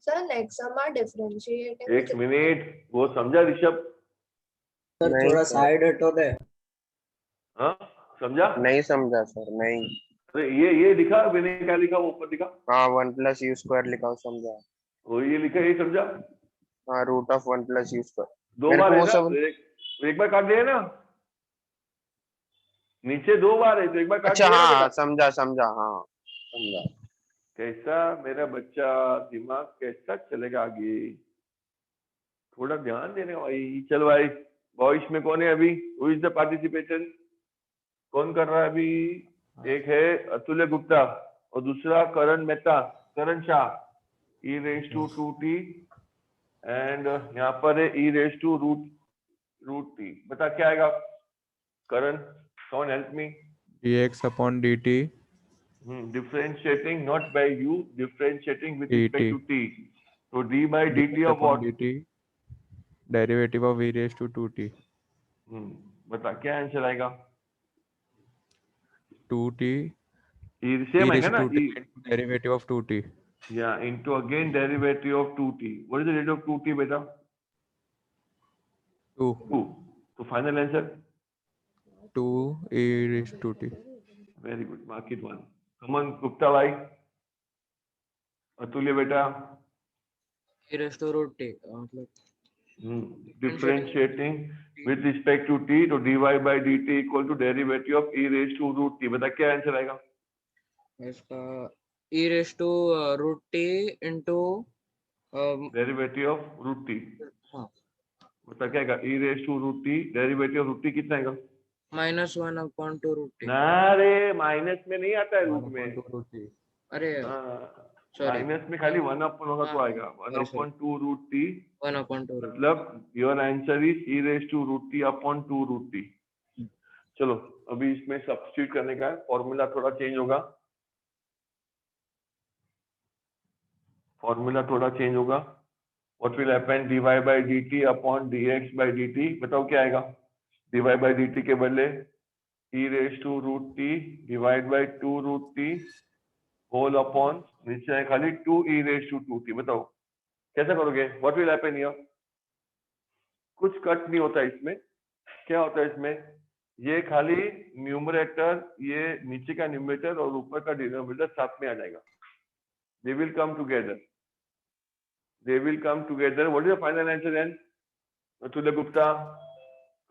સર નેક્સ્ટ માં ડિફરન્શિએટિંગ. एक मिनट, वो समझा ऋषभ? सर थोड़ा साइड हटो दे. हाँ समझा? नहीं समझा सर, नहीं. अरे ये लिखा मैंने, क्या लिखा वो ऊपर लिखा? हाँ 1 plus u square लिखा हूँ, समझा. वो ये लिखा, ये समझा? हाँ root of 1 plus u square. दो बार है ना, एक बार काट दिया ना, नीचे 2 बार है तो एक बार काट अच्छा दिया. हाँ समझा समझा, हाँ समझा. कैसा मेरा बच्चा, दिमाग कैसा चलेगा आगे, थोड़ा ध्यान देने भाई. चल भाई, बॉयज में कौन है अभी? Who is the participation? कौन कर रहा है अभी? एक है अतुल्य गुप्ता और दूसरा Karan Mehta, Karan Shah. e raised to 2t and यहाँ पर है e raised to root t. बता क्या आएगा करण? कौन help me? dx upon dt. Differentiating not by u, differentiating with respect to t. So d by dt of what? dt. Derivative of e raised to 2t. बता क्या answer आएगा? 2t. Same आएगा ना? Derivative of 2t. Yeah, into again derivative of 2t. What is the rate of 2t बेटा? 2. तो final answer 2 e raised to t. Very good, mark it 1. कमन गुप्ता भाई, अतुल्य बेटा. e raised to root t मतलब differentiating with respect to t, तो dy by dt equal to derivative of e raised to root t. बता क्या answer आएगा इसका e raised to root t into derivative of root t. हाँ बता क्या आएगा e raised to root t, derivative of root t कितना आएगा? -1/2 root t. ना रे, माइनस में नहीं आता है रूट में. अरे सॉरी, माइनस में खाली 1 अपन होगा तो आएगा 1/2 रूट टी. 1/2 root. मतलब your answer is e raised to root t upon 2 root t. चलो अभी इसमें सब्स्टिट्यूट करने का है, फॉर्मूला थोड़ा चेंज होगा. फॉर्मूला थोड़ा चेंज होगा. What will happen? dy by dt upon dx by dt. बताओ क्या आएगा? dy by dt के बदले e raised to root t divide by 2 root t whole upon, नीचे है खाली 2 e raised to 2t. बताओ कैसे करोगे? What will happen here? कुछ कट नहीं होता इसमें. क्या होता है इसमें? ये खाली न्यूमरेटर, ये नीचे का न्यूमरेटर और ऊपर का डिनोमिनेटर साथ में आ जाएगा. They will come together. They will come together. What is the final answer then? Atulya Gupta,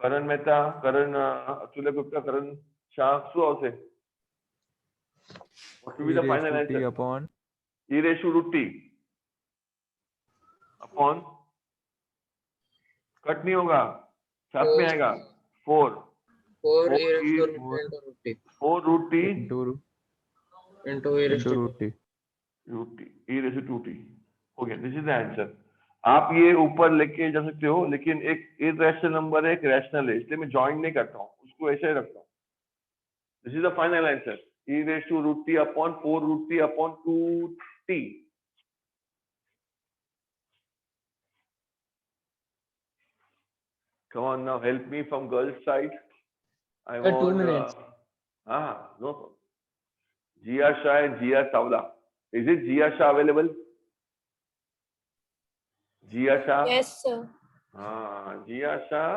Karan Mehta, Atulya Gupta, Karan Shah. શું આવશે? What will be the final answer? T upon e raised to root t upon, cut नहीं होगा, साथ में आएगा 4 e raised to root t 4 root t into e raised to root t. e raised to 2t. Okay, this is the answer. आप ये ऊपर लेके जा सकते हो, लेकिन एक इरेशनल नंबर है, एक रैशनल है, इसलिए मैं जॉइन नहीं करता हूँ, उसको ऐसे ही रखता हूँ. This is the final answer. e raised to root t upon 4 root t upon 2t. Come on now, help me from girls side. I want 2 minutes. No problem. Jia Shah and Jia Savla. Is it Jia Shah available? Jia Shah? Yes, sir. Jia Shah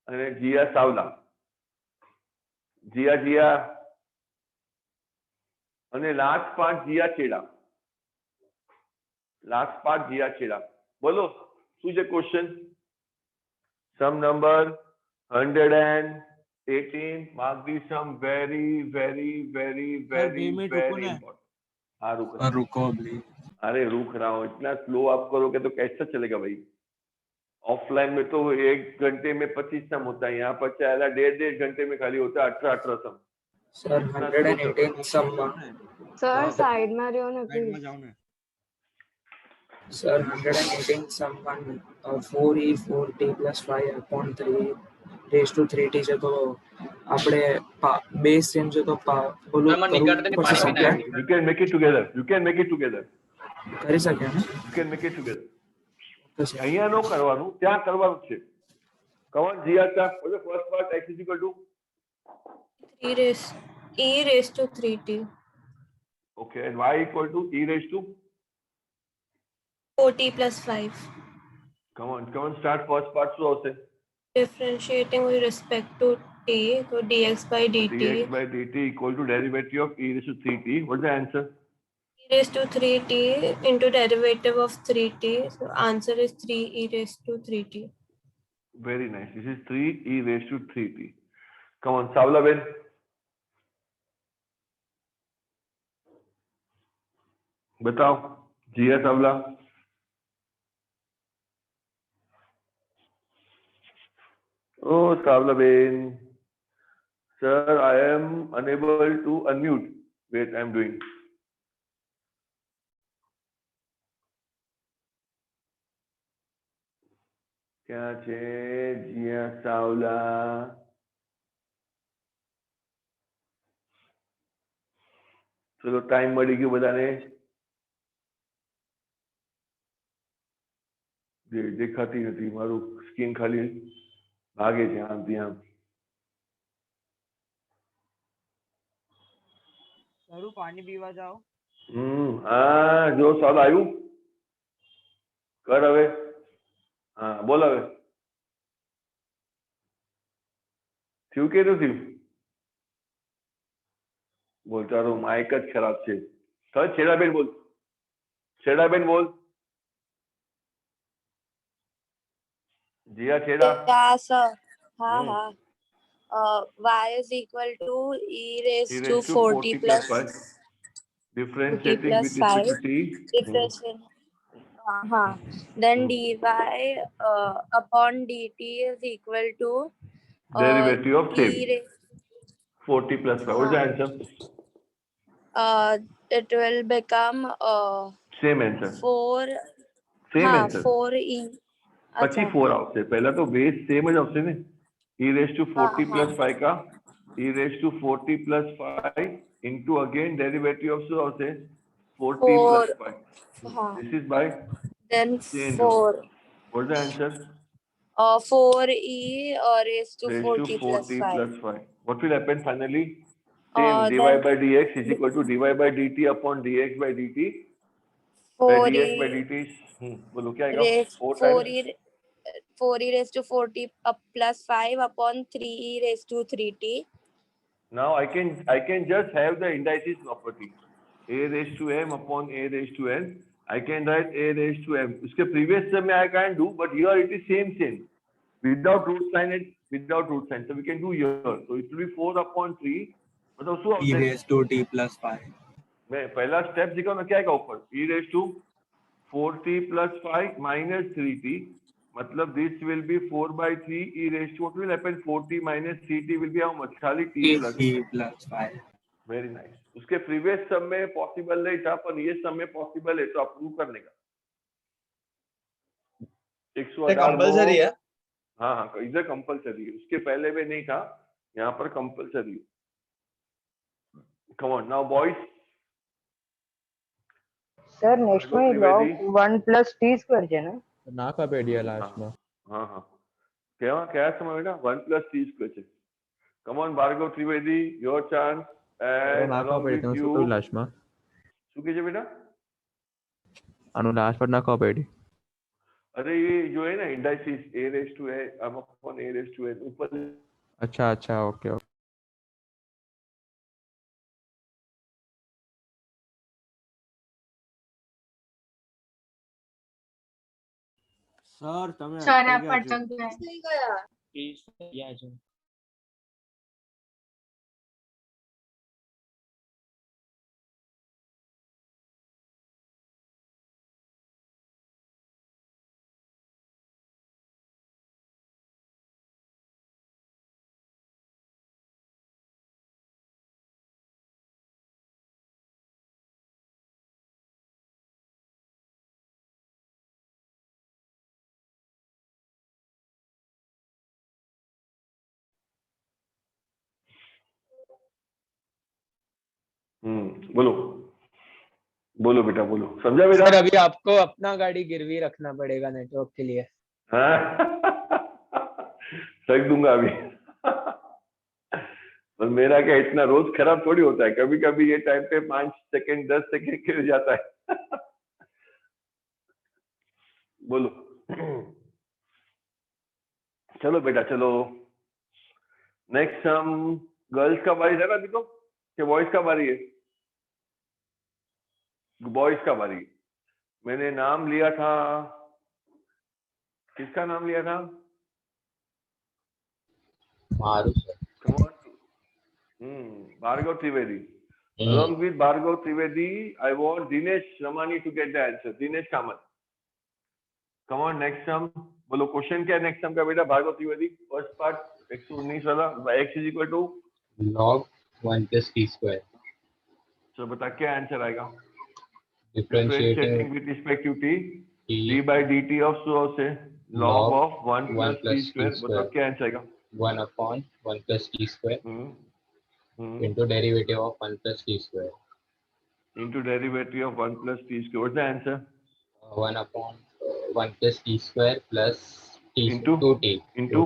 and Jia Savla. Jia અને last part Jia Cheda. Last part Jia Cheda. બોલો શું છે question? Some number 118. Mark this sum very important. हाँ रुको अभी. अरे रुक रहा हूँ. इतना स्लो आप करोगे तो कैसा चलेगा भाई? ऑफलाइन में तो 1 घंटे में 25 सम होता है, यहाँ पर चाहे 1.5 घंटे में खाली होता है 18 sum. Sir 118 sum sir side में रहो ना please. Sir 118 sum 4e 4t plus 5 upon 3 raised to 3t છે તો આપણે બેઝ સેમ છે તો બોલો you can make it together. કરી શકે ને? you can make it together. અહીંયા નો કરવાનું, ત્યાં કરવાનું છે. કવન Jiya what the first part? x is equal to e raised to 3t. Okay, and y equal to e raised to 4t plus 5. Come on, start first part. શું આવશે? Differentiating with respect to t, so dx by dt equal to derivative of e raised to 3t. What's the answer? e raised to 3t into derivative of 3t. So answer is 3e raised to 3t. Very nice. This is 3e raised to 3t. Come on, Savla Ben. बताओ जिया Savla. Oh, Savla Ben. Sir, I am unable to unmute. Wait, I am doing. क्या છે जिया Savla? चलो time मળી ગયો બધાને. દેખાતી નથી, મારું screen ખાલી ભાગે છે આમ ત્યાં. સરું પાણી પીવા જાઓ. જો સવાલ આવ્યું કર હવે. બોલ હવે. થયું કે નથી થયું? બોલ તારો માઇક જ ખરાબ છે. છેડાબેન બોલ. છેડાબેન બોલ. જીયા છેડા. Yeah, sir. हाँ. Y is equal to e raised to 40 plus 5. Differentiating plus with respect to 5. t. Differentiation. Then dy upon dt is equal to Derivative of e same. raised 40 plus 5. What's the answer? it will become Same answer. 4. Same answer. 4e. પછી 4 આવશે. પહેલા તો base same જ આવશે ને. e raised to 40 plus 5 का e raised to 40 plus 5 into again derivative of શું આવશે 40 plus 5. This is by then change. 4. What's the answer? 4e raised to Raised 40 to plus 40 5. plus 5. What will happen finally? Same dy by dx is equal to dy by dt upon dx by dt. 4e dx by dt. बोलो क्या आएगा? 4 times. 4e raised to 40 plus 5 upon 3e raised to 3t. Now I can just have the indices property. A raised to m upon a raised to n. I can write a raised to m. उसके previous term में I can't do, but here it is same. Without root sign and without root sign. So we can do here. So it will be 4 upon 3. मतलब શું આવશે? e raised to t plus 5. मैं पहला step दिखाऊँ ना क्या आएगा ऊपर? e raised to 4t plus 5 minus 3t. मतलब this will be 4 by 3 e raised to what will happen 4t minus 3t will be how much? खाली t plus 5. Very nice. उसके previous sum में possible नहीं था पर ये sum में possible है तो आप प्रूव करने का. 118 कंपलसरी है. हाँ इधर कंपलसरी है. उसके पहले में नहीं था. यहाँ पर कंपलसरी है. Come on now boys. Sir, next में log 1 plus t square છે ને? ના કપેડિયા લાસ્ટમાં. हाँ. क्या समय बेटा 1 plus t square છે. Come on Bhargav Trivedi, your chance. And ના along with કપેડી you. શું લાસ્ટમાં? શું કહે છે બેટા? આનું લાસ્ટ પર ના કપેડી. अरे ये जो है ना indices a raised to a upon a raised to n ऊपर. अच्छा ओके. સર તમે સર આપ અટક ગયા. बोलो बेटा बोलो. समझा बेटा? सर अभी आपको अपना गाड़ी गिरवी रखना पड़ेगा नेटवर्क के लिए. रख दूंगा अभी. पर मेरा क्या इतना रोज खराब थोड़ी होता है. कभी कभी ये टाइम पे 5 सेकंड 10 सेकंड गिर जाता है. बोलो. चलो बेटा चलो. नेक्स्ट हम गर्ल्स का बारी है ना देखो कि बॉयज का बारी है. बॉयज का बारी. मैंने नाम लिया था. किसका नाम लिया था? Bhargav Trivedi. Along with Bhargav Trivedi, I want Dinesh Ramani to get the answer. Dinesh Kamath. Come on, next sum. बोलो क्वेश्चन क्या है नेक्स्ट सम का बेटा? भार्गव त्रिवेदी. फर्स्ट पार्ट 119 वाला. x is equal to log 1 plus t square. So बता क्या answer आएगा? Differentiating with respect to t. d by dt of so से log of 1 plus t square. मतलब क्या आंसर आएगा? 1 upon 1 plus t square into derivative of 1 plus t square. Into derivative of 1 plus t square. What's the answer? 1 upon 1 plus t square plus t into 2t. Into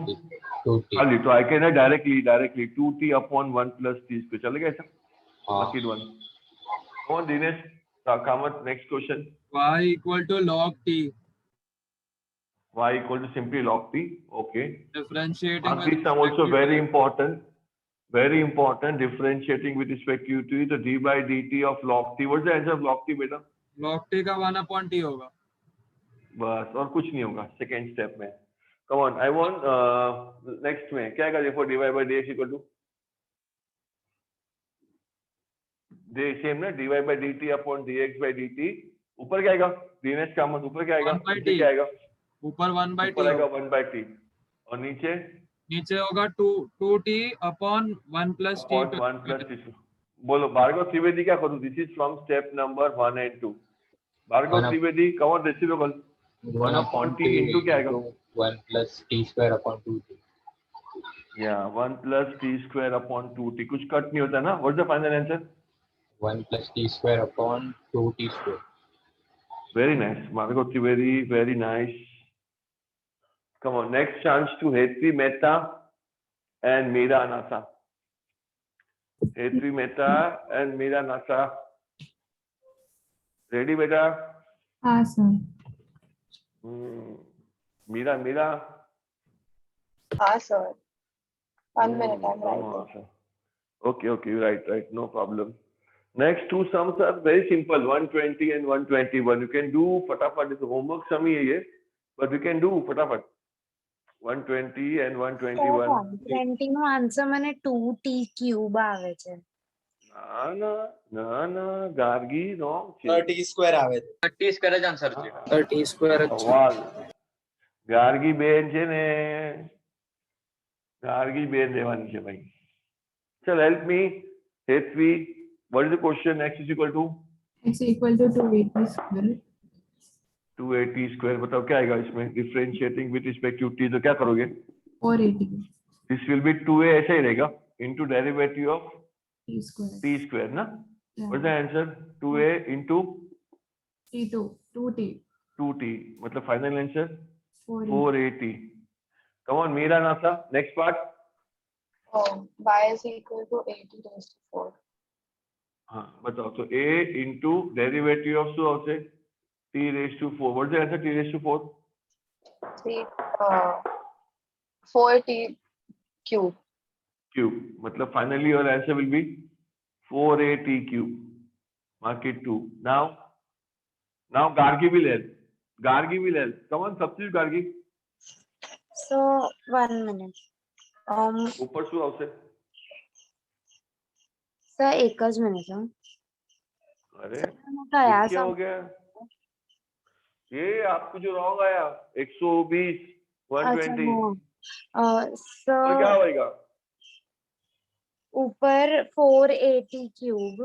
2t. So I can write directly 2t upon 1 plus t square. चलेगा ऐसा? Second one. Come on Dinesh Kamath, next question. y equal to log t. y equal to simply log t. Okay. Differentiating Mark with this sum also respect to very t. important. Very important. Differentiating with respect to t, the d by dt of log t. What's the answer of log t, beta? Log t का 1 upon t होगा. बस और कुछ नहीं होगा second step में. Come on, I want next में क्या आएगा? देखो dy by dx equal to same ना dy by dt upon dx by dt. ऊपर क्या आएगा? dns का मत ऊपर क्या आएगा? 1 by नीचे t. क्या आएगा? ऊपर 1 by ऊपर t आएगा होगा. 1 by t और नीचे नीचे होगा 2t upon 1 plus t. upon 1 plus t. बोलो भार्गव त्रिवेदी क्या करूँ? This is from step number 1 and 2. Bhargava Trivedi come on reciprocal 1 upon t into क्या आएगा? 1 plus t square upon 2t. Yeah, 1 plus t square upon 2t. कुछ कट नहीं होता ना? What's the final answer? 1 plus t square upon 2t square. Very nice, Bhargav Trivedi, very nice. Come on, next chance to Hetri Mehta and Meera Nasa. Hetri Mehta and Meera Nasa. Ready, beta? हाँ sir. Meera. हाँ sir. 1 minute, I'm writing. Okay, right, no problem. Next two sums are very simple, 120 and 121. You can do फटाफट. It's homework sum ही है ये, but you can do फटाफट. 120 and 121. 120 no answer મને 2t cube આવે છે. ના Gargi wrong છે. 30 square આવે છે. 30 સ્ક્વેર જ આન્સર છે. 30 સ્ક્વેર જ સવાલ ગાર્ગી બેન છે ને, ગાર્ગી બેન રહેવાની છે ભાઈ. ચલ help me, Hetvi. What is the question? X is equal to? X equal to 280 square. 280 square. बताओ क्या आएगा इसमें? Differentiating with respect to t तो क्या करोगे? 480. This will be 2a ऐसा ही रहेगा into derivative of T square. t square ना? Yeah. What's the answer? 2a into T2. 2t. 2t. मतलब final answer? 480. 480. Come on, Meera Nasa. Next part. Y is equal to 80 raised to 4. हाँ बताओ तो a into derivative of શું આવશે? t raised to 4. What's the answer? T raised to 4? 4t cube. Cube. मतलब finally your answer will be 4at cube. Mark it 2. Now Gargi will help. Come on, substitute Gargi. So 1 minute. ऊपर શું આવશે? Sir એક જ minute. अरे કયા क्या हो गया? ये आपको जो रॉन्ग आया 120 120 सर क्या होएगा? ऊपर 480 क्यूब.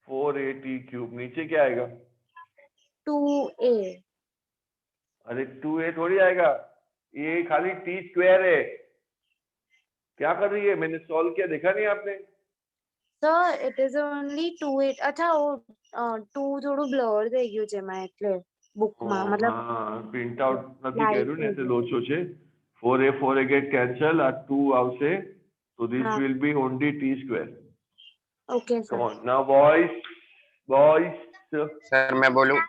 480 क्यूब. नीचे क्या आएगा? 2a. अरे 2a थोड़ी आएगा, ये खाली t स्क्वायर है. क्या कर रही है? मैंने सॉल्व किया, देखा नहीं आपने? Sir it is only 28. अच्छा वो 2 થોડું બ્લર થઈ ગયું છે એમાં એટલે બુકમાં મતલબ હા પ્રિન્ટ આઉટ નથી કર્યું ને એટલે લોચો છે. 4a get cancel, આ 2 આવશે, so this will be only t square. Okay sir. Come on now boys. Sir मैं बोलूं?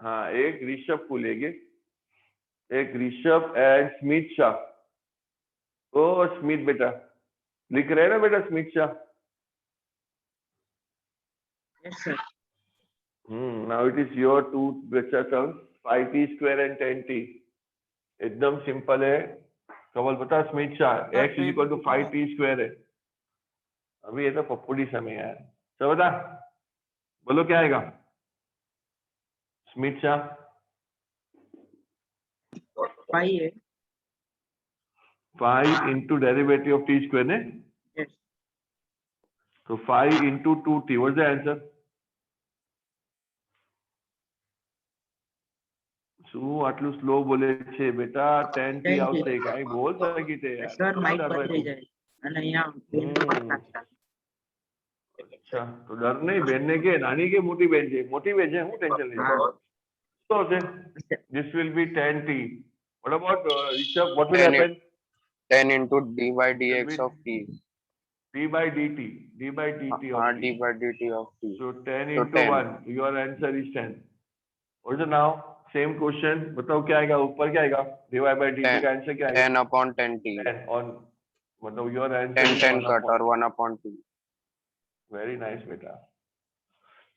हाँ एक ऋषभ को लेंगे, एक ऋषभ एंड स्मित शाह. ओ स्मित बेटा लिख रहे हैं ना बेटा? Smit Shah. Yes sir. Now it is your two बच्चा terms 5t square and 10t. एकदम सिंपल है. कमल बता Smit Shah. x is equal to 5t square है. अभी ये तो पप्पूडी समय है. चलो बता, बोलो क्या आएगा? स्मित शाह 5 है. 5 into derivative of t square ने? Yes. So 5 into 2t. What's the answer? શું આટલું સ્લો બોલે છે બેટા? 10t આવશે. કાઈ બોલ સકી તે યાર. સર માઇક બંધ થઈ જાય અને અહીંયા બેન પણ લાગતા. अच्छा तो डर नहीं. बेन ने के नानी के मोटी बेन છે. મોટી બેન છે, હું ટેન્શન નહીં. તો છે this will be 10t. What about Rishabh? What will happen? 10 into d by dx of t. d by dt of t. d by dt of t. So 10 into 1. Your answer is 10. What is it now? Same question, बताओ क्या आएगा ऊपर, क्या आएगा divide by dt का answer क्या आएगा? 10/10t 10 on, मतलब योर आंसर 10 कट और 1/2. वेरी नाइस बेटा.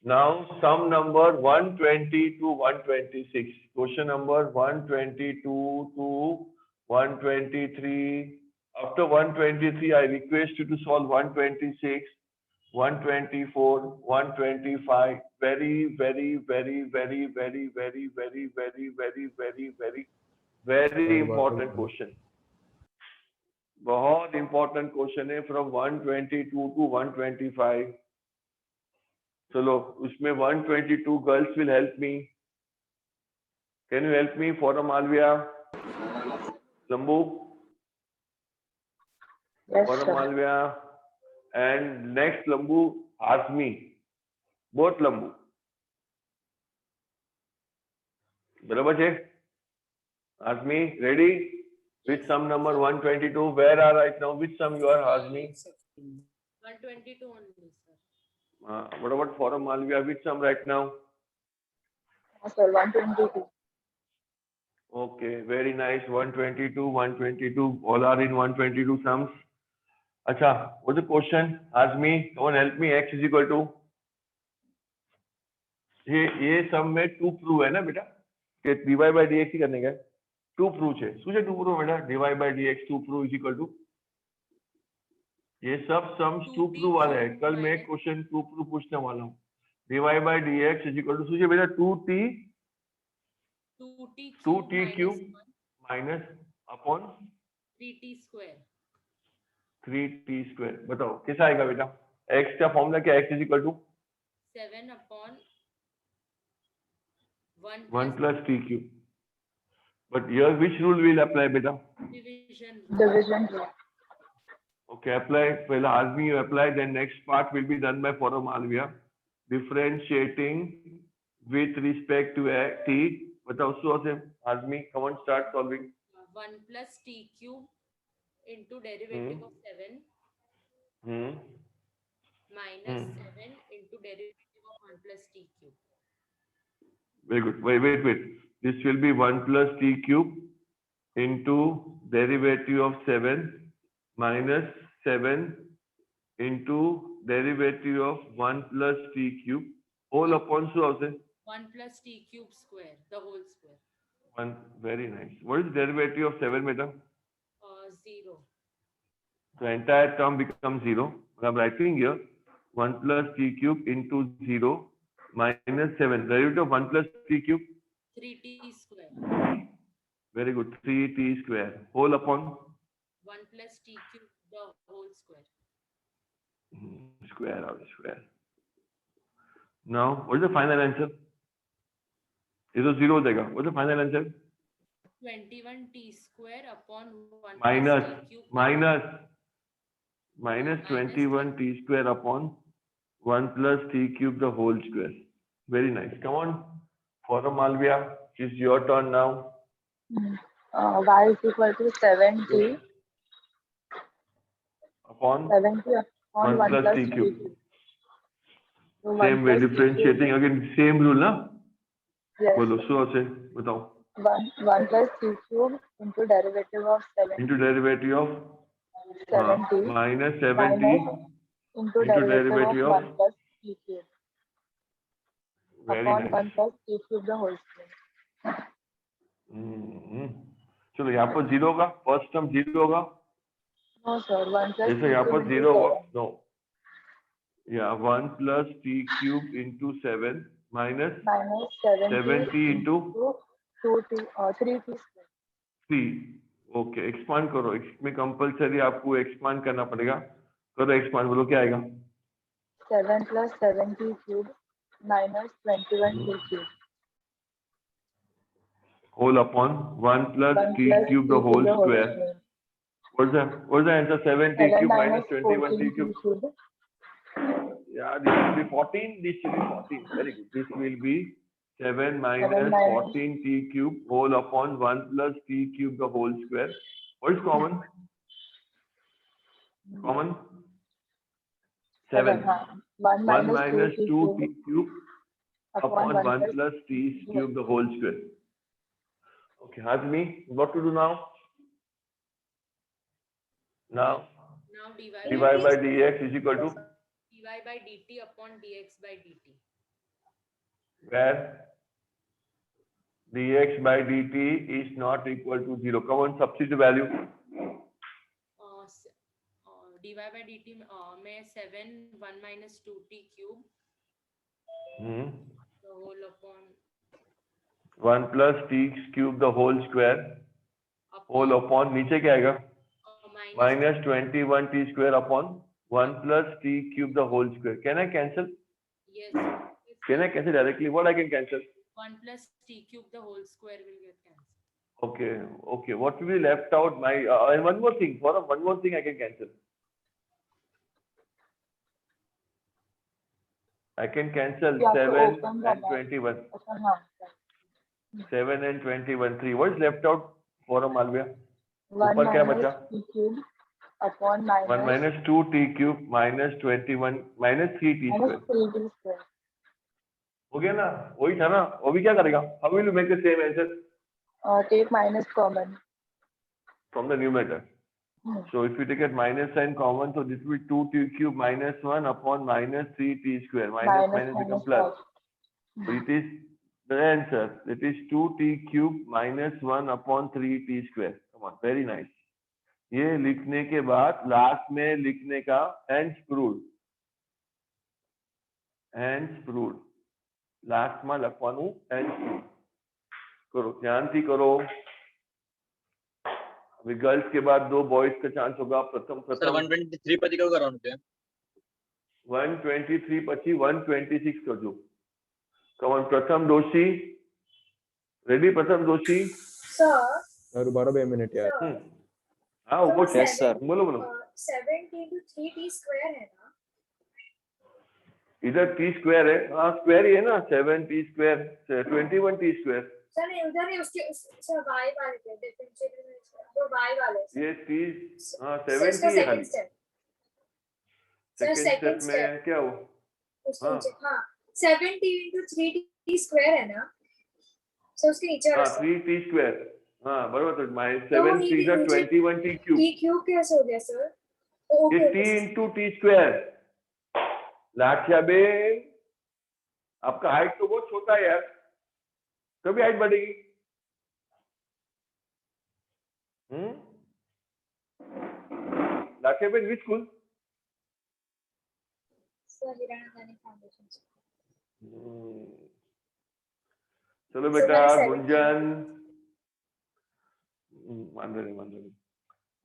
Now sum number 120 to 126. Question number 122 to 123. After 123, I request you to solve 126, 124, 125. Very, very, very, very, very, very, very, very, very, very, very, very important question. बहुत important question है from 122 to 125. चलो उसमें 122 girls will help me. Can you help me? Forum Alvia, Lambu, Yes, Forum sir. Alvia, and next Lambu Hazmi, both Lambu. बराबर है? Hazmi, ready? Which sum number 122? Where are right now? Which sum you are, Hazmi? 122 only, sir. What about Forum Alvia? Which sum right now? Sir, 122. Okay, very nice. 122, 122. All are in 122 sums. Acha, what's the question? Ask me. Come on, help me. X is equal to. ये sum में 2 prove है ना बेटा? कि dy by dx ही करने का 2 prove है. सुझे 2 prove बेटा. dy by dx 2 prove is equal to. ये सब sums 2 prove वाले हैं. कल मैं एक क्वेश्चन 2 prove पूछने वाला हूँ. dy by dx is equal to सुझे बेटा 2t cube minus upon 3t square. 3t square. बताओ कैसा आएगा बेटा? x का फॉर्मूला क्या? x is equal to 7 upon 1 plus t cube. But here which rule will apply beta? division. Division rule. Okay, apply. Well, Azmi you apply. Then next part will be done by Forum Alvia. Differentiating with respect to t. बताओ so से Azmi, come on, start solving. 1 plus t cube into derivative of 7 minus 7 into derivative of 1 plus t cube. Very good. Wait. This will be 1 plus t cube into derivative of 7 minus 7 into derivative of 1 plus t cube whole upon so also 1 plus t cube square, the whole square. One. Very nice. What is the derivative of 7 beta? 0. The entire term becomes 0. I'm writing here 1 plus t cube into 0 minus 7. Derivative of 1 plus t cube? 3t square. Very good. 3t square. Whole upon? 1 plus t cube, the whole square. Square out square. Now, what is the final answer? Is it 0 देगा? What is the final answer? 21t square upon 1 Minus plus t cube. minus 21t square upon 1 plus t cube the whole square. Very nice. Come on, Forum Alvia, it's your turn now. Y is equal to 7t upon 70 upon 1 plus t cube. So Same way, differentiating again, same rule, na? Yes. बोलो सो से बताओ. 1 plus t cube into derivative of 7. Into derivative of 70 minus 70 into derivative of 1 plus t cube. Very upon nice. 1 plus t cube the whole square. चलो यहाँ पर 0 होगा, first term 0 होगा. No sir, 1 plus जैसे यहाँ पर 0 होगा. No. Yeah, 1 plus t cube into 7 minus 70 into 3t square. 3. Okay, expand करो. इसमें कंपलसरी आपको expand करना पड़ेगा. करो expand, बोलो क्या आएगा? 7 plus 70 cube minus 21 t cube. Whole upon 1 plus t cube the whole square. What's the answer? 70 cube minus 21 t cube. Yeah, this will be 14. This will be 14. Very good. This will be 7 minus 14 t cube whole upon 1 plus t cube the whole square. What is common? Common? 7. 1 minus 2 t cube upon 1 plus t cube the whole square. Okay, Hazmi, what to do now? Now Now dy by dx is equal to dy by dt upon dx by dt. where dx by dt is not equal to 0. Come on, substitute the value. dy by dt में 7 1 minus 2t cube the whole upon 1 plus t cube the whole square whole upon नीचे क्या आएगा minus 21 t square upon 1 plus t cube the whole square. Can I cancel? Yes. Can I cancel directly? What I can cancel? 1 plus t cube the whole square will get cancelled. Okay, okay. What will be left out? My and one more thing. For one more thing, I can cancel. I can cancel 7 and 21. 7 and 21. 3. What is left out for a Malvia? 1 ऊपर क्या बचा? t cube upon 1 minus 2 t cube minus 21 minus 3 t square. 3t square. हो गया ना? वही था ना? वो भी क्या करेगा? How will you make the same answer? Take minus common. From the numerator. So if you take a minus sign common, so this will be 2t cube minus 1 upon minus 3t square. Minus become plus. So it is the answer. It is 2t cube minus 1 upon 3t square. Come on, very nice. ये लिखने के बाद last में लिखने का hence proved. Hence proved. Last में लखवानु hence proved. करो, ध्यान थी करो. अभी गर्ल्स के बाद 2 बॉयज का चांस होगा. प्रथम सर 123 પછી કયું કરવાનું છે? 123 પછી 126 કરજો. Come on, प्रथम दोषी. रेडी प्रथम दोषी? सर 12 मिनट यार. हाँ ऊपर. Yes sir. बोलो बोलो. 7 into 3t square है ना? इधर t स्क्वायर है. हाँ स्क्वायर ही है ना. 7t square 21t square. Sir उधर है उसके सर y वाले पे डिफरेंशिएट में तो y वाले ये t हाँ 7t है खाली. सर सेकंड स्टेप में क्या हो? हाँ 7t into 3t square है ना? सर उसके नीचे हाँ 3t स्क्वायर. हाँ बराबर. तो माइनस 7 3 जा 21t क्यूब. t क्यूब कैसे हो गया सर? ये t into t square. Lathiya ben आपका हाइट तो बहुत छोटा है यार. कभी हाइट बढ़ेगी? Lathiya ben which school? Sir Hirana Gandhi Foundation. चलो बेटा गुंजन. मान रहे.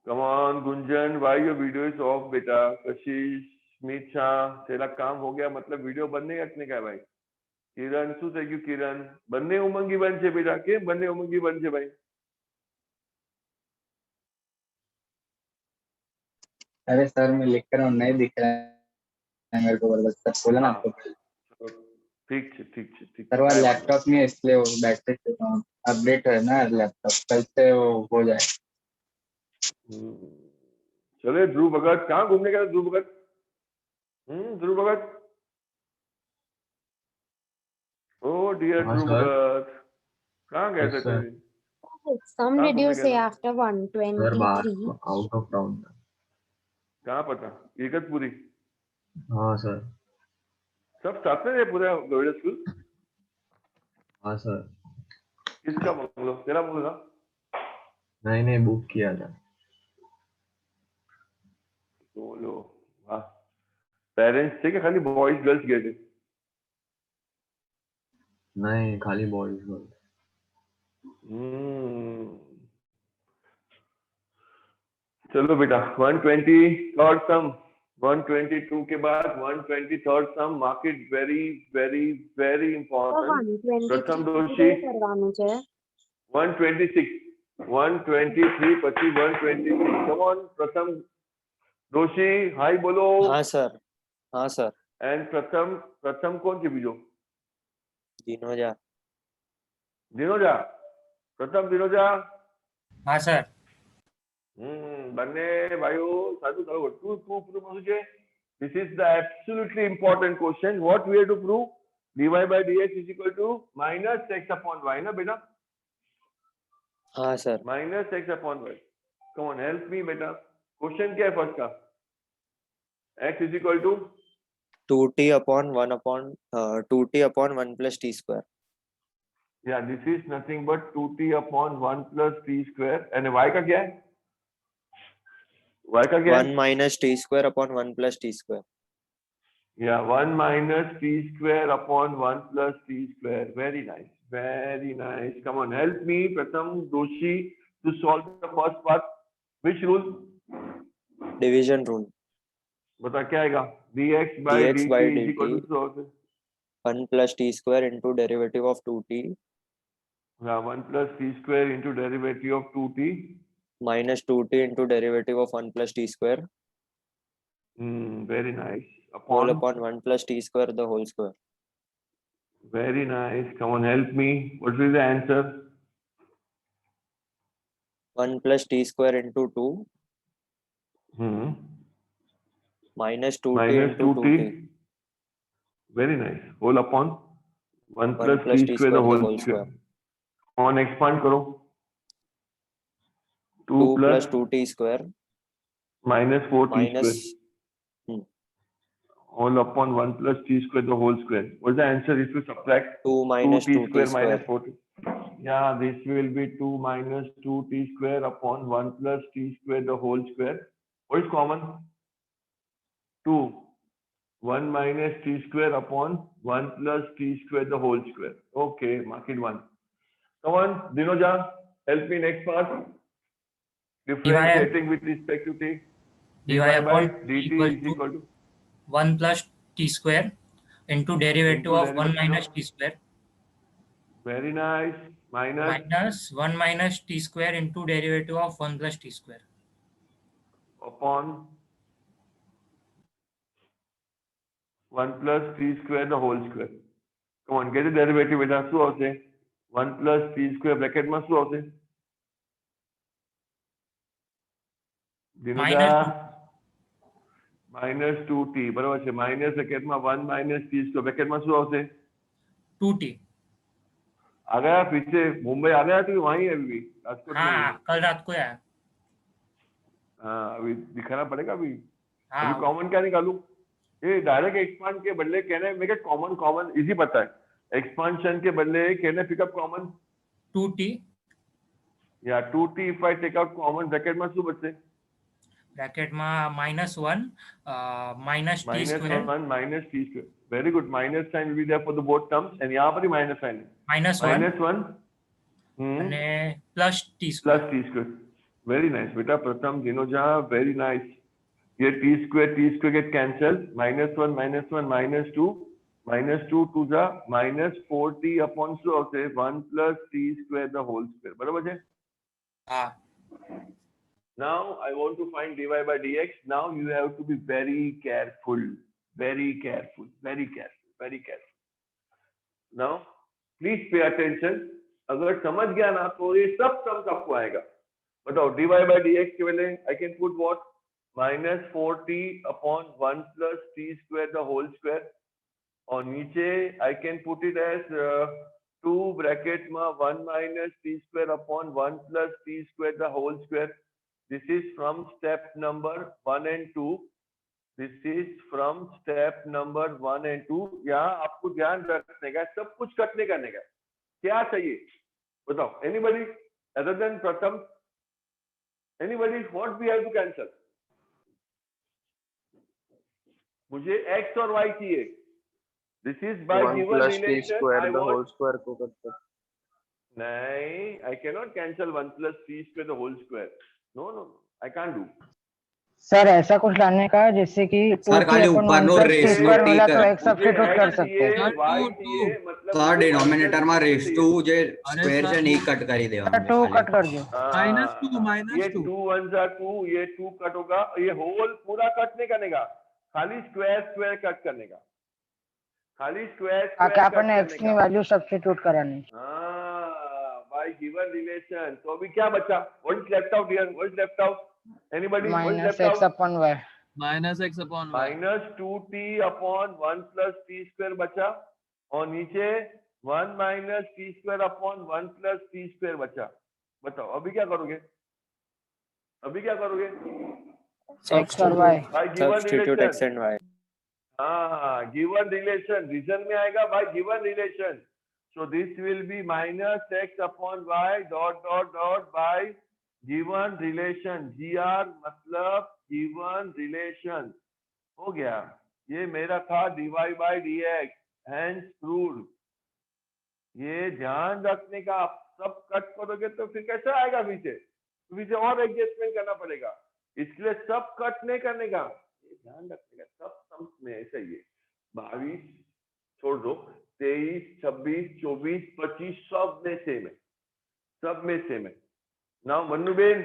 Come on Gunjan, why your video is off बेटा? कशिश स्मित शाह तेरा काम हो गया मतलब वीडियो बनने रखने का भाई. किरण શું થઈ ગયું કિરણ? બંને ઉમંગી બન છે બેટા. કેમ બંને ઉમંગી બન છે ભાઈ? अरे सर मैं लिख रहा हूँ नहीं दिख रहा है मेरे को बराबर. सर बोला ना आपको. ठीक है ठीक है ठीक. सर वो लैपटॉप में इसलिए वो बैटरी अपडेट है ना लैपटॉप. कल से वो हो जाए. चले ध्रुव भगत. कहाँ घूमने गया ध्रुव भगत? ध्रुव भगत. Oh dear Dhruv Bhagat. कहाँ गए थे तुम? Some reduce say after 123. Out of round. कहाँ पता? इगतपुरी. हाँ सर. सब साथ में पूरा गवर्नमेंट स्कूल. हाँ सर. किसका मंगलो? तेरा मंगलो? नहीं बुक किया था. बोलो वाह. पेरेंट्स थे कि खाली बॉयज गर्ल्स गए थे? नहीं खाली बॉयज गर्ल्स. चलो बेटा 120 थर्ड सम. 122 के बाद 120 third some. Mark it very very very important. प्रथम दोषी 126 123 પછી 126. कम ऑन प्रथम दोषी हाय बोलो. हाँ सर. हाँ सर. एंड प्रथम कौन છે બીજો? दिनोजा. दिनोजा. प्रथम दिनोजा. हाँ सर. બંને ભાઈઓ સાચું કહો. ટુ પ્રૂવ શું છે? This is the absolutely important question. What we have to prove? dy by dx is equal to minus x upon y. ना बेटा? हाँ sir minus x upon y. Come on help me बेटा. Question क्या है first का? x is equal टू 2t upon 1 plus t square. या this is nothing but 2t upon 1 plus t square. And y का क्या है? y का क्या 1 है? minus t square upon 1 plus t square. या 1 minus t square upon 1 plus t square. Very nice, very nice. Come on help me Pratham Doshi to solve the first part. Which rule? Division rule. बता क्या आएगा? dx by dx by dt is equal dt to 1 plus t square into derivative of 2t yeah, 1 plus t square into derivative of 2t minus 2t into derivative of 1 plus t square very nice whole upon upon 1 plus t square the whole square. very nice. Come on, help me. What is the answer? 1 plus t square into 2 minus 2t minus into 2t. 2t Very nice. Whole upon 1 1 plus plus t square the whole square. square. On expand करो. 2 2 plus plus 2t square minus 4t minus square. All upon 1 plus t square the whole square. What's the answer if you subtract 2 minus 2t 2t square square. minus 4t? Yeah, this will be 2 minus 2t square upon 1 plus t square the whole square. What is common? 2. 1 minus t square upon 1 plus t square the whole square. Okay, mark it 1. Come on, Dinoja, help me next part. Differentiating with respect to t. dy by upon dt equal is equal to 1 plus t square into derivative into of 1 derivative minus of- t square Very nice. Minus minus 1 minus t square into derivative of 1 plus t square upon 1 plus t square the whole square. Come on, get the derivative with us. શું આવશે? 1 plus t square bracket માં શું આવશે? Dinoja minus 2t બરાબર છે. Minus bracket માં 1 minus t square bracket માં શું આવશે? 2t. आ गया पीछे मुंबई आ गया तो वहीं है अभी राजकोट में ही है। कल रात को आया। हाँ अभी दिखाना पड़ेगा अभी। हाँ। अभी कॉमन क्या निकालूं? ये डायरेक्ट एक्सपांड के बदले कहने मेरे कॉमन इजी पता है। एक्सपांशन के बदले कहने पिकअप कॉमन 2t या 2t if I take out common bracket માં શું બચશે? ब्रैकेट में -1 minus t square -1 minus t square. Very good. Minus sign will be there for the both terms and यहाँ पर ही minus sign है। -1 અને plus t square. plus t square. Very nice. बेटा प्रथम दिनोजा very nice. ये t square get cancelled. -1 -2 -2 to the -4t upon શું આવશે 1 plus t square the whole square. બરાબર છે? हाँ. Now I want to find dy by dx. Now you have to be very careful. Now please pay attention. अगर समझ गया ना तो ये सब टर्म्स आपको आएगा। बताओ dy by dx के पहले I can put what? -4t upon 1 plus t square the whole square. और नीचे I can put it as 2 bracket में 1 minus t square upon 1 plus t square the whole square. This is from step number 1 and 2. This is from step number 1 and 2. यहाँ आपको ध्यान रखने का सब कुछ कटने करने का क्या चाहिए बताओ? Anybody other than Pratham? Anybody what we have to cancel? मुझे x और y चाहिए. This is by 1 given plus t relation. square I the want whole square को करते हैं। नहीं, I cannot cancel 1 plus t square the whole square. No, I can't do. Sir ऐसा कुछ लाने का है जिससे कि सर खाली ऊपर नो रेस नो टी मिला तो कर एक सब्स्टिट्यूट कर सकते हैं। सर डिनोमिनेटर में रेस टू जे स्क्वायर से नहीं कट करी देवा 2 कट कर दो। ये 2 1 जा 2 ये 2 कट होगा ये होल पूरा कट नहीं करने का खाली स्क्वायर कट करने का खाली स्क्वायर ताकि अपन ने x की वैल्यू सब्स्टिट्यूट करानी। बाय गिवन रिलेशन तो अभी क्या बचा? What is left out here? What is left out? Anybody? -x upon y -x upon y -2t upon 1 plus t square बचा और नीचे 1 minus t square upon 1 plus t square बचा। बताओ अभी क्या करोगे? अभी क्या करोगे? x और y भाई given Substitute x relation, and y. हाँ गिवन रिलेशन रीजन में आएगा भाई given relation. So this will be minus x upon y dot dot dot by given relation. GR मतलब given relation. हो गया. ये मेरा था dy by dx. Hence proved. ये ध्यान रखने का. आप सब कट करोगे तो फिर कैसे आएगा पीछे? पीछे और एडजस्टमेंट करना पड़ेगा. इसलिए सब कट नहीं करने का. ये ध्यान रखने का. सब सम्स में ऐसा ही है. 22 छोड़ दो, 23, 26, 24, 25 सब में सेम है. सब में सेम है. Now Mannu ben,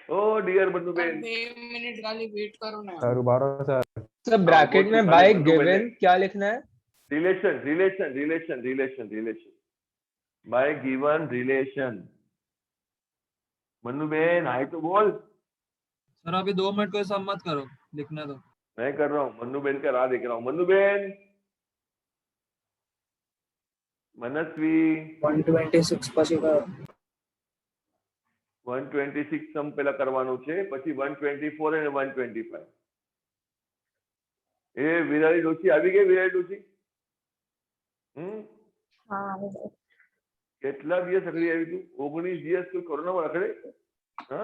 oh dear Mannu ben, 2 minute खाली वेट करो ना. सर दोबारा सर सर ब्रैकेट में बाय गिवन क्या लिखना है? Relation relation relation relation relation by given relation. Mannu ben hi तो बोल. सर अभी 2 मिनट को सब मत करो, लिखना दो. मैं कर रहा हूँ. मन्नू बेन का राह देख रहा हूँ. मन्नू बेन, मनस्वी 126 પછી કરો. 126 સમ પેલા કરવાનું છે, પછી 124 અને 125. એ વિરાળી ડોશી આવી ગઈ. વિરાળી ડોશી કેટલા દિવસ રખડી આવી તું? 19 દિવસ તું કોરોનામાં રખડે? હા,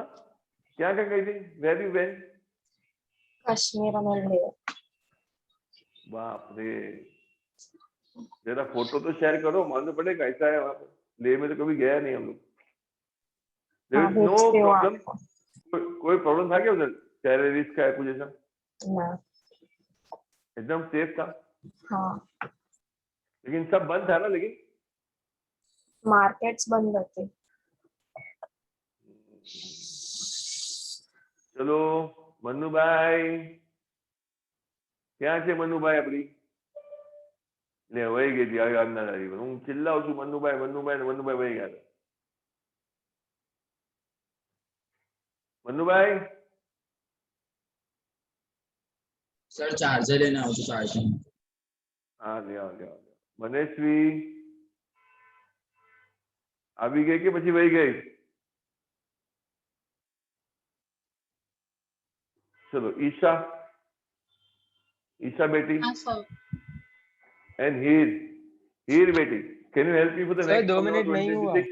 ક્યાં ક્યાં ગઈ હતી? વેર યુ વેન? काश्मीर में. बाप रे, जरा फोटो तो शेयर करो, मालूम पड़ेगा कैसा है वहाँ पर. लेह में तो कभी गया नहीं हम लोग. No problem. कोई प्रॉब्लम था क्या उधर? टेररिस्ट का है कुछ ऐसा? एकदम सेफ था. हाँ. लेकिन सब बंद था ना? लेकिन मार्केट्स बंद होते. चलो मन्नूभाई, ક્યાં છે મન્નુભાઈ આપણી? લે વહી ગઈ હતી. હવે આજના તારીખ હું ચિલ્લાઉં છું મન્નુભાઈ મન્નુભાઈ ને મન્નુભાઈ વહી ગયા. મન્નુભાઈ सर चार्जर लेना हो तो चार्जिंग. हाँ ले आओ ले आओ. મનેશ્વી આવી ગઈ કે પછી વહી ગઈ? चलो ईशा, ईशा बेटी and हीर बेटी, can you help me for the sir next 2 minute नहीं हुआ. 126?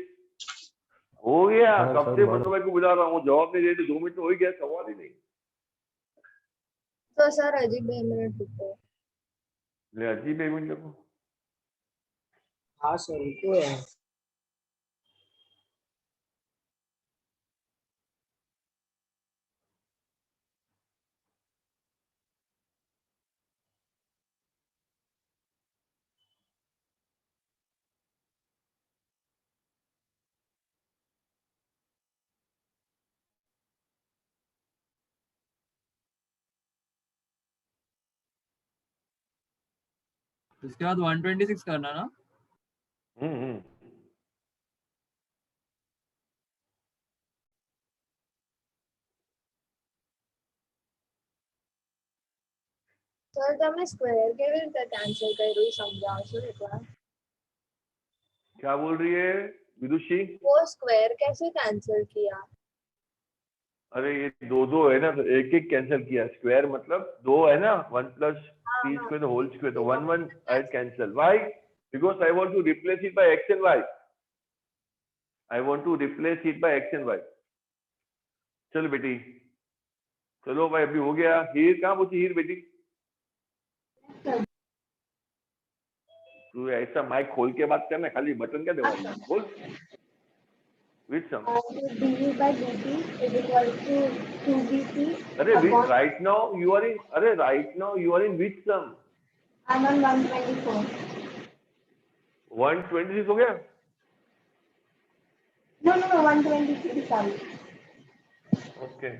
हो गया. हाँ, कब सर, से बारह- मन्नू भाई को बुला रहा हूँ, जवाब नहीं दे रहे. 2 मिनट तो हो ही गया, सवाल ही नहीं. तो सर अजी 2 मिनट रुको. ले अजीब है मिनट को. હા સર રૂકો યાર. इसके बाद 126 करना ना. हम्म. સર તમે સ્ક્વેર કેવી રીતે કેન્સલ કર્યું સમજાવશો એકવાર? क्या बोल रही है विदुषी? वो स्क्वेर कैसे कैंसिल किया? अरे ये दो है ना, तो एक एक कैंसिल किया. स्क्वायर मतलब 2 है ना, 1 plus t square the whole square, तो 1 I cancel. Why? Because I want to replace it by x and y. I want to replace it by x and y. चलो बेटी, चलो भाई अभी हो गया. हीर कहाँ पहुंची? हीर बेटी तू ऐसा माइक खोल के बात करना, खाली बटन क्या दबाना? बोल. Which sum? du by dt is equal to 2dt. अरे which right now you are in? अरे right now you are in which sum? I'm on 124. 126 हो गया? No, 123, sorry. Okay.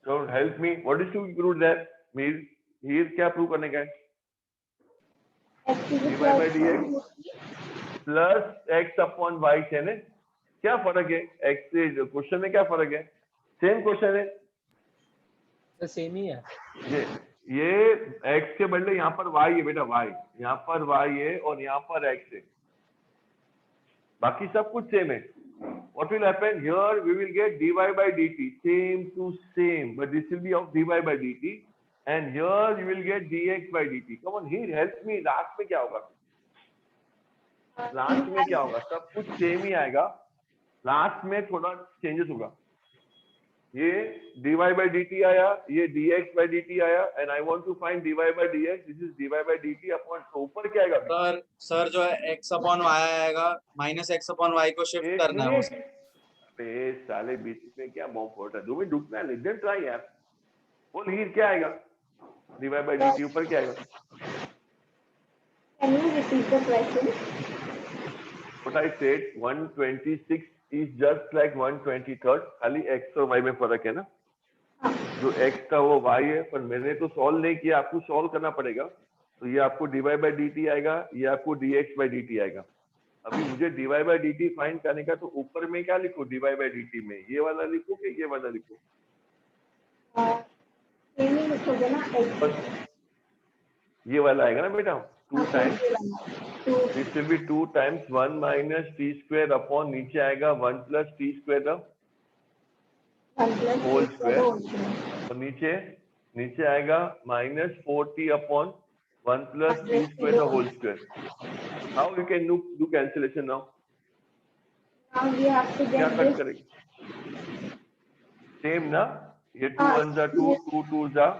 So help me. What is to prove that? Here क्या prove करने का है? X is dy equal by to dx plus x upon y है ना? क्या फर्क है? x से क्वेश्चन में क्या फर्क है? सेम क्वेश्चन है. तो सेम ही है. ये x के बदले यहाँ पर y है बेटा. y यहाँ पर y है और यहाँ पर x है. बाकी सब कुछ सेम है. what will happen here? We will get dy by dt, same to same, but this will be of dy by dt, and here you will get dx by dt. Come on, here help me. Last में क्या होगा? Last में क्या होगा? सब कुछ same ही आएगा. Last में थोड़ा changes होगा. ये dy by dt आया, ये dx by dt आया, and I want to find dy by dx. This is dy by dt upon. तो ऊपर क्या आएगा? सर जो है x upon y आएगा, माइनस x upon y को शिफ्ट करना है उसे. पे साले बीच में क्या बॉम्ब फोड़ रहा है? 2 मिनट रुकना है, लेट ट्राई यार. बोल here क्या आएगा? dy by dt ऊपर क्या आएगा? Can you repeat the question? What I said, 126 is just like 123rd. खाली x और y में फर्क है ना. जो x था वो y है, पर मैंने तो सॉल्व नहीं किया, आपको सॉल्व करना पड़ेगा. तो ये आपको dy by dt आएगा, ये आपको dx by dt आएगा. अभी मुझे dy by dt फाइंड करने का, तो ऊपर में क्या लिखो? dy by dt में ये वाला लिखो कि ये वाला लिखो? लिखोगे ना x. ये वाला आएगा ना बेटा? 2 times. This will be 2 times 1 minus t square upon नीचे आएगा 1 plus t square the whole square. और नीचे आएगा minus 4t upon 1 plus t square the whole square. How you can do cancellation now? Now we have to क्या get cut this. करेंगे? Same ना? ये 2 1s are 2, 2 2s are,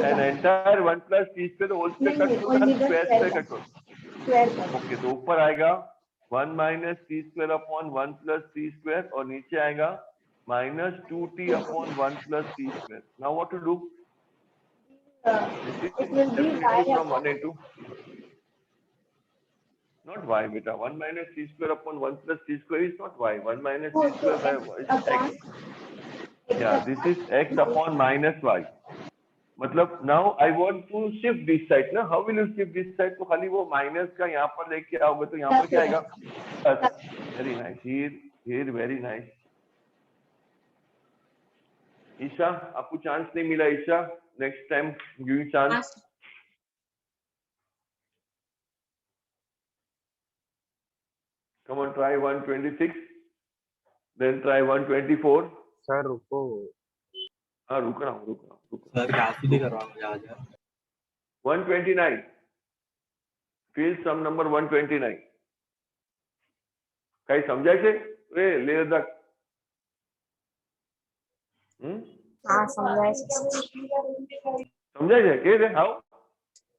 and entire 1 plus t square the whole square cut करो, square cut करो. Okay, तो ऊपर आएगा 1 minus t square upon 1 plus t square, और नीचे आएगा minus 2t upon 1 plus t square. Now what to do? This is definitely from 1 into. Not y, beta. 1 minus t square upon 1 plus t square is not y. 1 minus t square is x. Yeah, this is x upon minus y. मतलब now I want to shift this side ना. How will you shift this side? तो खाली वो minus का यहाँ पर लेके आओगे तो यहाँ पर क्या आएगा? Very nice. Here very nice. Isha, आपको चांस नहीं मिला Isha. Next time give you chance. Come on, try 126. Then try 124. Sir रुको. हाँ रुक रहा हूँ. सर कैसे कर रहा हूँ आज? 129. Field sum number 129. कहीं समझाए थे? ए ले तक. हाँ समझाए. समझाए थे? क्या थे? हाउ?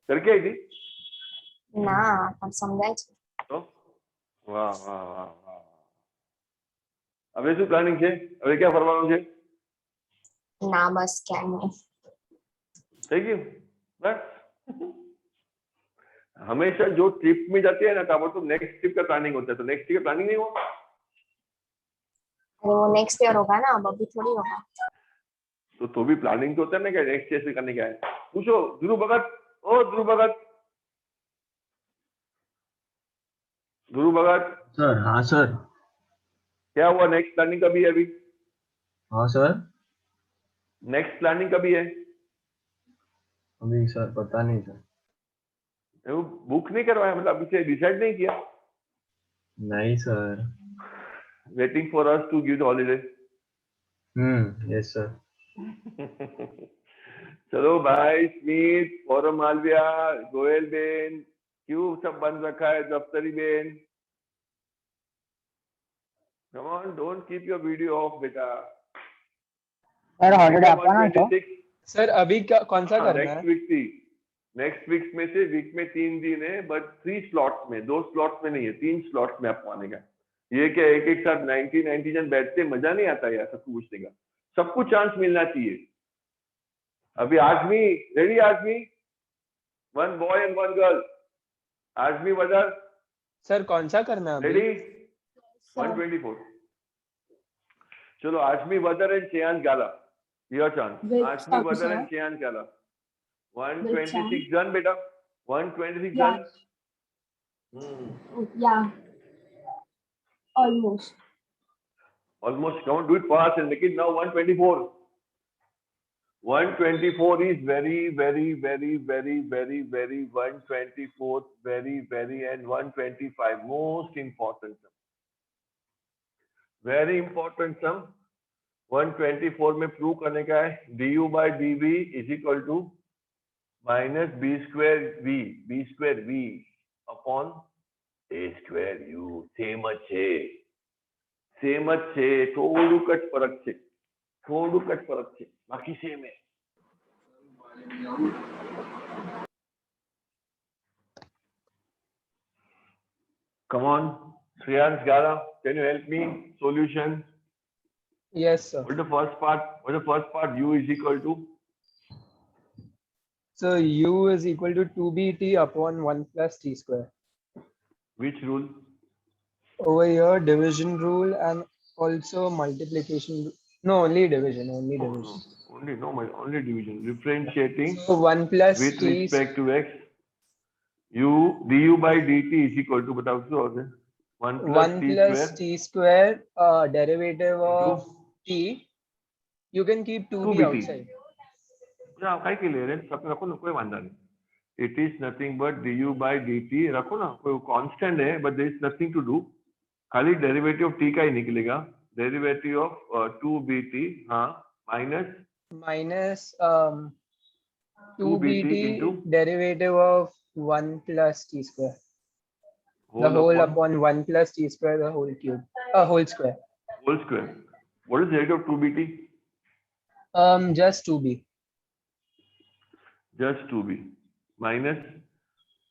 करके आई थी? ना हम समझाए. तो वाह वाह वाह वाह. अबे શું પ્લાનિંગ છે? હવે क्या ફરવાનું છે? ना बस क्या नहीं. Thank you. बस हमेशा जो ट्रिप में जाते हैं ना ताबड़तोड़ नेक्स्ट ट्रिप का प्लानिंग होता है. तो नेक्स्ट ट्रिप का प्लानिंग नहीं हुआ. अरे वो नेक्स्ट ईयर होगा ना, अब अभी थोड़ी होगा. तो भी प्लानिंग तो होता है ना कि नेक्स्ट ईयर से करने क्या है. पूछो ध्रुव भगत. ओ ध्रुव भगत. ध्रुव भगत. सर. हाँ सर. क्या हुआ? नेक्स्ट प्लानिंग कभी है अभी? हाँ सर. नेक्स्ट प्लानिंग कभी है? अभी सर पता नहीं सर. वो बुक नहीं करवाया, मतलब अभी से डिसाइड नहीं किया? नहीं sir. Waiting for us to give the holiday. Yes sir. चलो भाई, स्मिथ, फॉरम मालविया, गोयल बेन, क्यों सब बंद रखा है? Daftari ben, come on, don't keep your video off बेटा. सर हॉलिडे आपका ना तो सर अभी क्या कौन सा करना है? नेक्स्ट वीक में से वीक में 3 दिन है, बट 3 स्लॉट्स में, 2 स्लॉट्स में नहीं है, 3 स्लॉट्स में आपको आने का. ये क्या एक साथ 90 जन बैठते मजा नहीं आता यार सबको पूछने का. सबको चांस मिलना चाहिए. अभी Azmi ready? Azmi 1 boy and 1 girl. Azmi Vadar. Sir कौन सा करना है? रेडी? 124. चलो Azmi Vadar and Cheyan Gala. Your chance. Ashmi Badar and Cheyenne Kala. 126 done, beta. 126 done. Yeah. Almost. Almost. Come on, do it fast and make it now 124. 124 is very, very, very, very, very, very. 124, very, very, and 125. Most important. Very important sum. 124 में prove करने का है du by dv is equal to minus b square v upon a square u. Same જ છે થોડુંક જ ફરક છે બાકી સેમ है. Come on, Shreyans Gara, can you help me? Solution. Yes, sir. What the first part? U is equal to. So u is equal to 2bt upon 1 plus t square. Which rule? Over here, division rule and also multiplication. No, only division. Only division. Differentiating. So 1 plus with t respect to x. U du by dt is equal to बताओ क्या होता है? 1 plus t square derivative of t. You can keep 2b outside. ना काय केले रे सब रखो ना कोई वांधा नहीं. It is nothing but du by dt रखो ना कोई constant है but there is nothing to do. खाली derivative of t का ही निकलेगा. Derivative of 2bt हाँ minus 2bt into derivative of 1 plus t square. The whole upon 1 plus t square, the whole cube. Whole square. Whole square. What is the rate of 2bt? Just 2b. Just 2b. Minus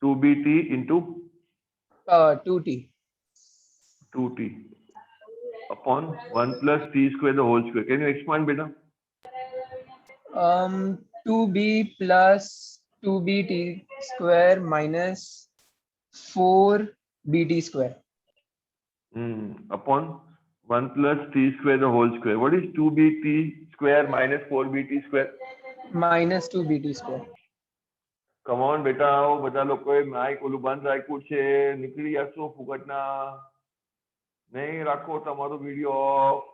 2bt into 2t. 2t. Upon 1 plus t square, the whole square. Can you expand, beta? 2b plus 2bt square minus 4bt square. Upon 1 plus t square the whole square. What is 2bt square minus 4bt square? Minus 2bt square. Come on beta, બધા લોકોએ Mike ઓલું બંધ રાખ્યું છે, નીકળી જશો ફુકટના. નહીં રાખો તમારો video.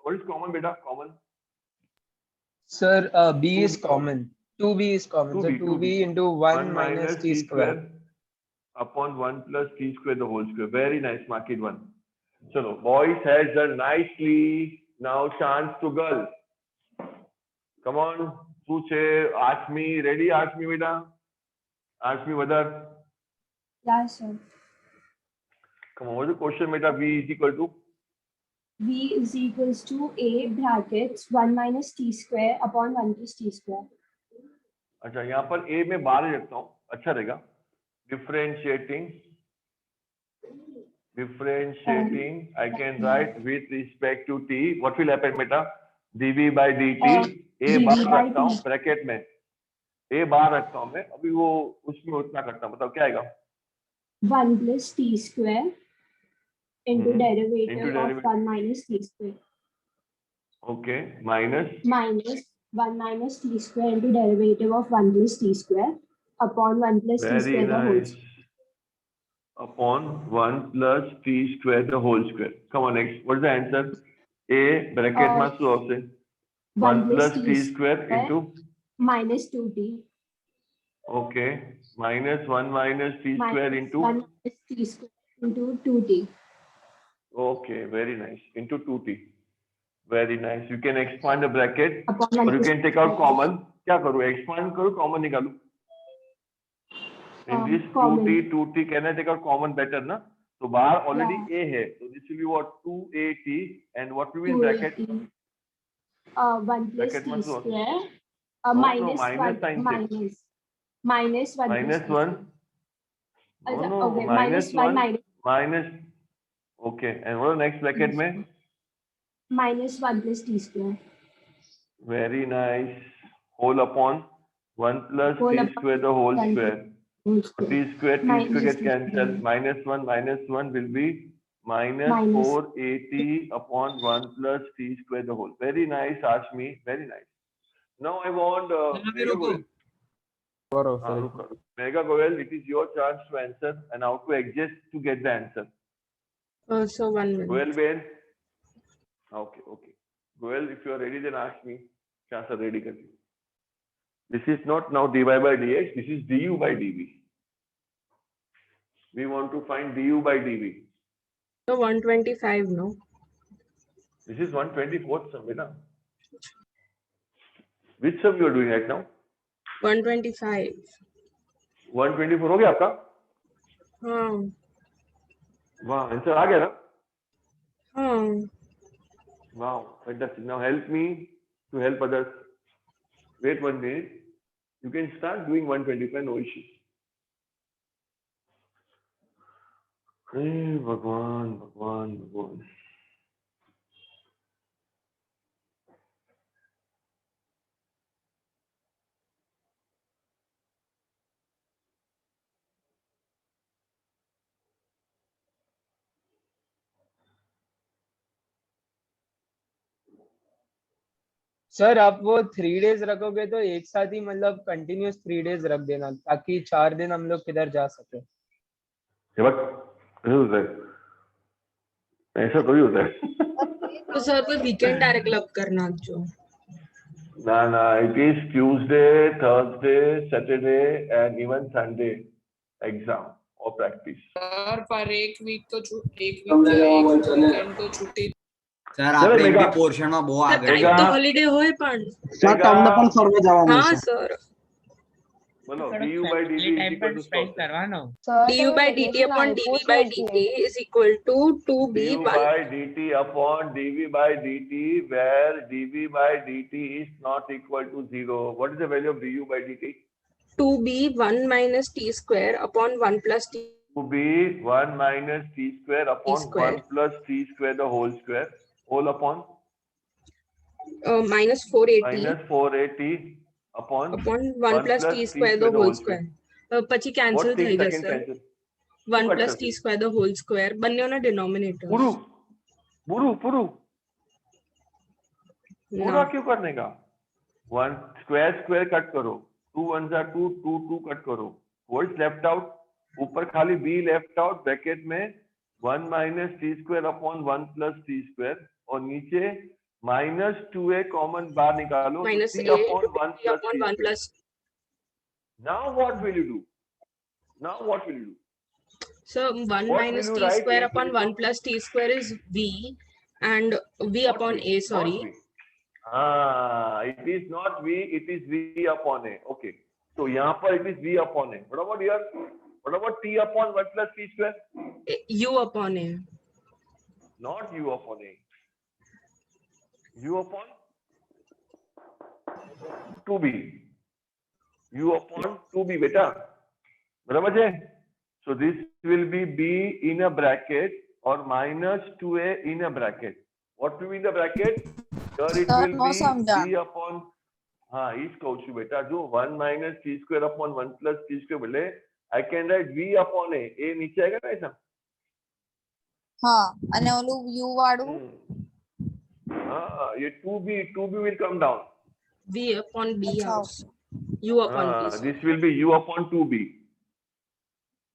What is common beta? Common. Sir, b is common. 2b is common. So 2b into 1 minus t square. Upon 1 plus t square the whole square. Very nice, mark it 1. Chalo, boys has done nicely. Now chance to girls. Come on, ask me. Ready? Ask me, beta. Ask me whether. Yes, sir. Come on, what's the question, beta? V is equal to? V is equals to a brackets 1 minus t square upon 1 plus t square. अच्छा, यहाँ पर a में 12 रखता हूँ, अच्छा रहेगा. Differentiating, I can write with respect to t. What will happen, beta? dv by dt. a बार रखता हूँ ब्रैकेट में. a बार रखता हूँ मैं. अभी वो उसमें उतना करता हूँ. बताओ क्या आएगा? 1 plus t square into derivative of 1 minus t square. Okay, minus 1 minus t square into derivative of 1 plus t square upon 1 plus t square the whole square. Upon 1 plus t square the whole square. Come on, next. What is the answer? A bracket માં શું આવશે? 1 plus t square into minus 2t. Okay, minus 1 minus t square into 1 minus t square into 2t. Okay, very nice. Into 2t. Very nice. You can expand the bracket or you can take out common. क्या करूँ? Expand करूँ, common निकालूं. In this 2t, can I take out common better, na? So bar already a है. So this will be what? 2at and what will be in bracket? 1 plus t square. Minus 1 minus 1. Minus 1. No, okay, minus 1 minus. Okay, and what is the next bracket में? Minus 1 plus t square. Very nice. Whole upon 1 plus t square the whole square. T square gets cancelled. Minus 1 will be minus 4at upon 1 plus t square the whole. Very nice, Ashmi. Very nice. Now I want Mega Goel. Mega Goel, it is your chance to answer and how to adjust to get the answer. So 1 minute. Goel Ben. Okay. Goel, if you are ready, then ask me. Chance are ready. This is not now dy by dx. This is du by dv. We want to find du by dv. So 125, no? This is 124th sum, beta. Which sum you are doing right now? 125. 124 हो गया आपका? हाँ वाह, answer आ गया ना? हाँ Wow, fantastic. Now help me to help others. Wait 1 minute. You can start doing 125, no issues. हे भगवान भगवान भगवान. सर आप वो 3 days रखोगे तो एक साथ ही मतलब कंटिन्यूस 3 days रख देना ताकि 4 दिन हम लोग किधर जा सके। ये बात ऐसा होता है, ऐसा थोड़ी होता है। तो सर कोई वीकेंड डायरेक्ट क्लब करना जो ना it is Tuesday, Thursday, Saturday and even Sunday exam or practice. Sir पर एक वीक तो वीकेंड तो छुट्टी સર આપણે બી પોર્શનમાં બહુ આગળ એક તો હોલિડે હોય પણ સર તમને પણ ફરવા જવાનું હા છે સર બોલો du by dt is equal to spend કરવાનો du by dt upon dv by dt is equal to 2b du by dt upon dv by dt where dv by dt is not equal to 0. What is the value of du by dt? 2b 1 minus t square upon 1 plus t. 2b 1 minus t square upon 1 plus t square the whole square. Whole upon minus 480 minus 480 upon 1 plus t square the whole square. પછી cancel થઈ જશે 1 plus t square the whole square બંનેઓના denominator પૂરું पूरा क्यों करने का? 1 square cut करो, 2 1s are 2 2 2 cut करो, what's left out? ऊपर खाली b left out ब्रैकेट में 1 minus t square upon 1 plus t square और नीचे minus 2a कॉमन बाहर निकालो minus t a upon 1 plus upon t 1 plus. Now what will you do? So 1 What minus will t you write square in upon place 1 plus t square is v and v upon a, sorry. It is not v, it is v upon a. Okay. So यहाँ पर it is v upon a. What about here? What about t upon 1 plus t square? U upon a. Not u upon a. U upon 2b. U upon 2b beta. बराबर है? So this will be b in a bracket or minus 2a in a bracket. What will be in the bracket? Here it will be b upon हाँ इस कहूँ છું बेटा जो 1 minus t square upon 1 plus t square बोले I can write v upon a. A नीचे आएगा ना ऐसा? हाँ અને ઓલું u વાળું हाँ ये 2b will come down. V upon b house. U upon b. This will be u upon 2b.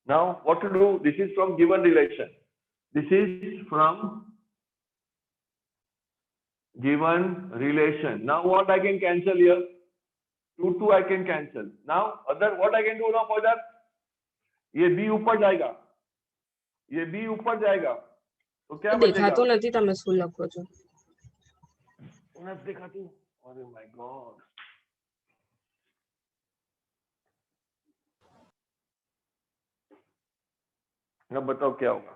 Now what to do? This is from given relation. This is from given relation. Now what I can cancel here? 2 I can cancel. Now other what I can do now for that? ये b ऊपर जाएगा. ये b ऊपर जाएगा. तो क्या बचेगा? દેખાતો નથી તમે શું લખો છો? નથી દેખાતું. अरे my God. अब बताओ क्या होगा?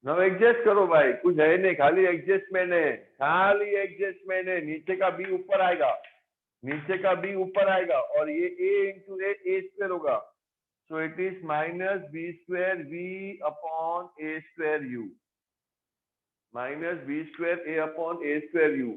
now एडजस्ट करो भाई, कुछ है नहीं, खाली एडजस्टमेंट है, खाली एडजस्टमेंट है. नीचे का b ऊपर आएगा, नीचे का b ऊपर आएगा और ये a into a square होगा. So it is minus b square v upon a square u. Minus b square a upon a square u.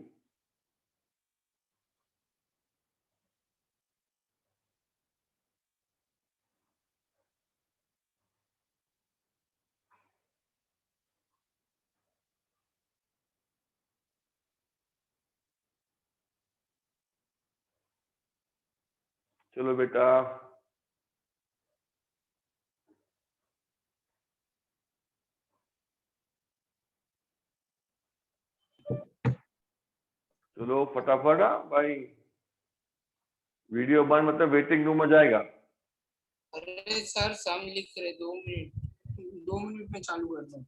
चलो बेटा चलो फटाफट भाई, वीडियो बंद मतलब वेटिंग रूम में जाएगा. अरे सर सम लिख रहे 2 मिनट में चालू कर दो.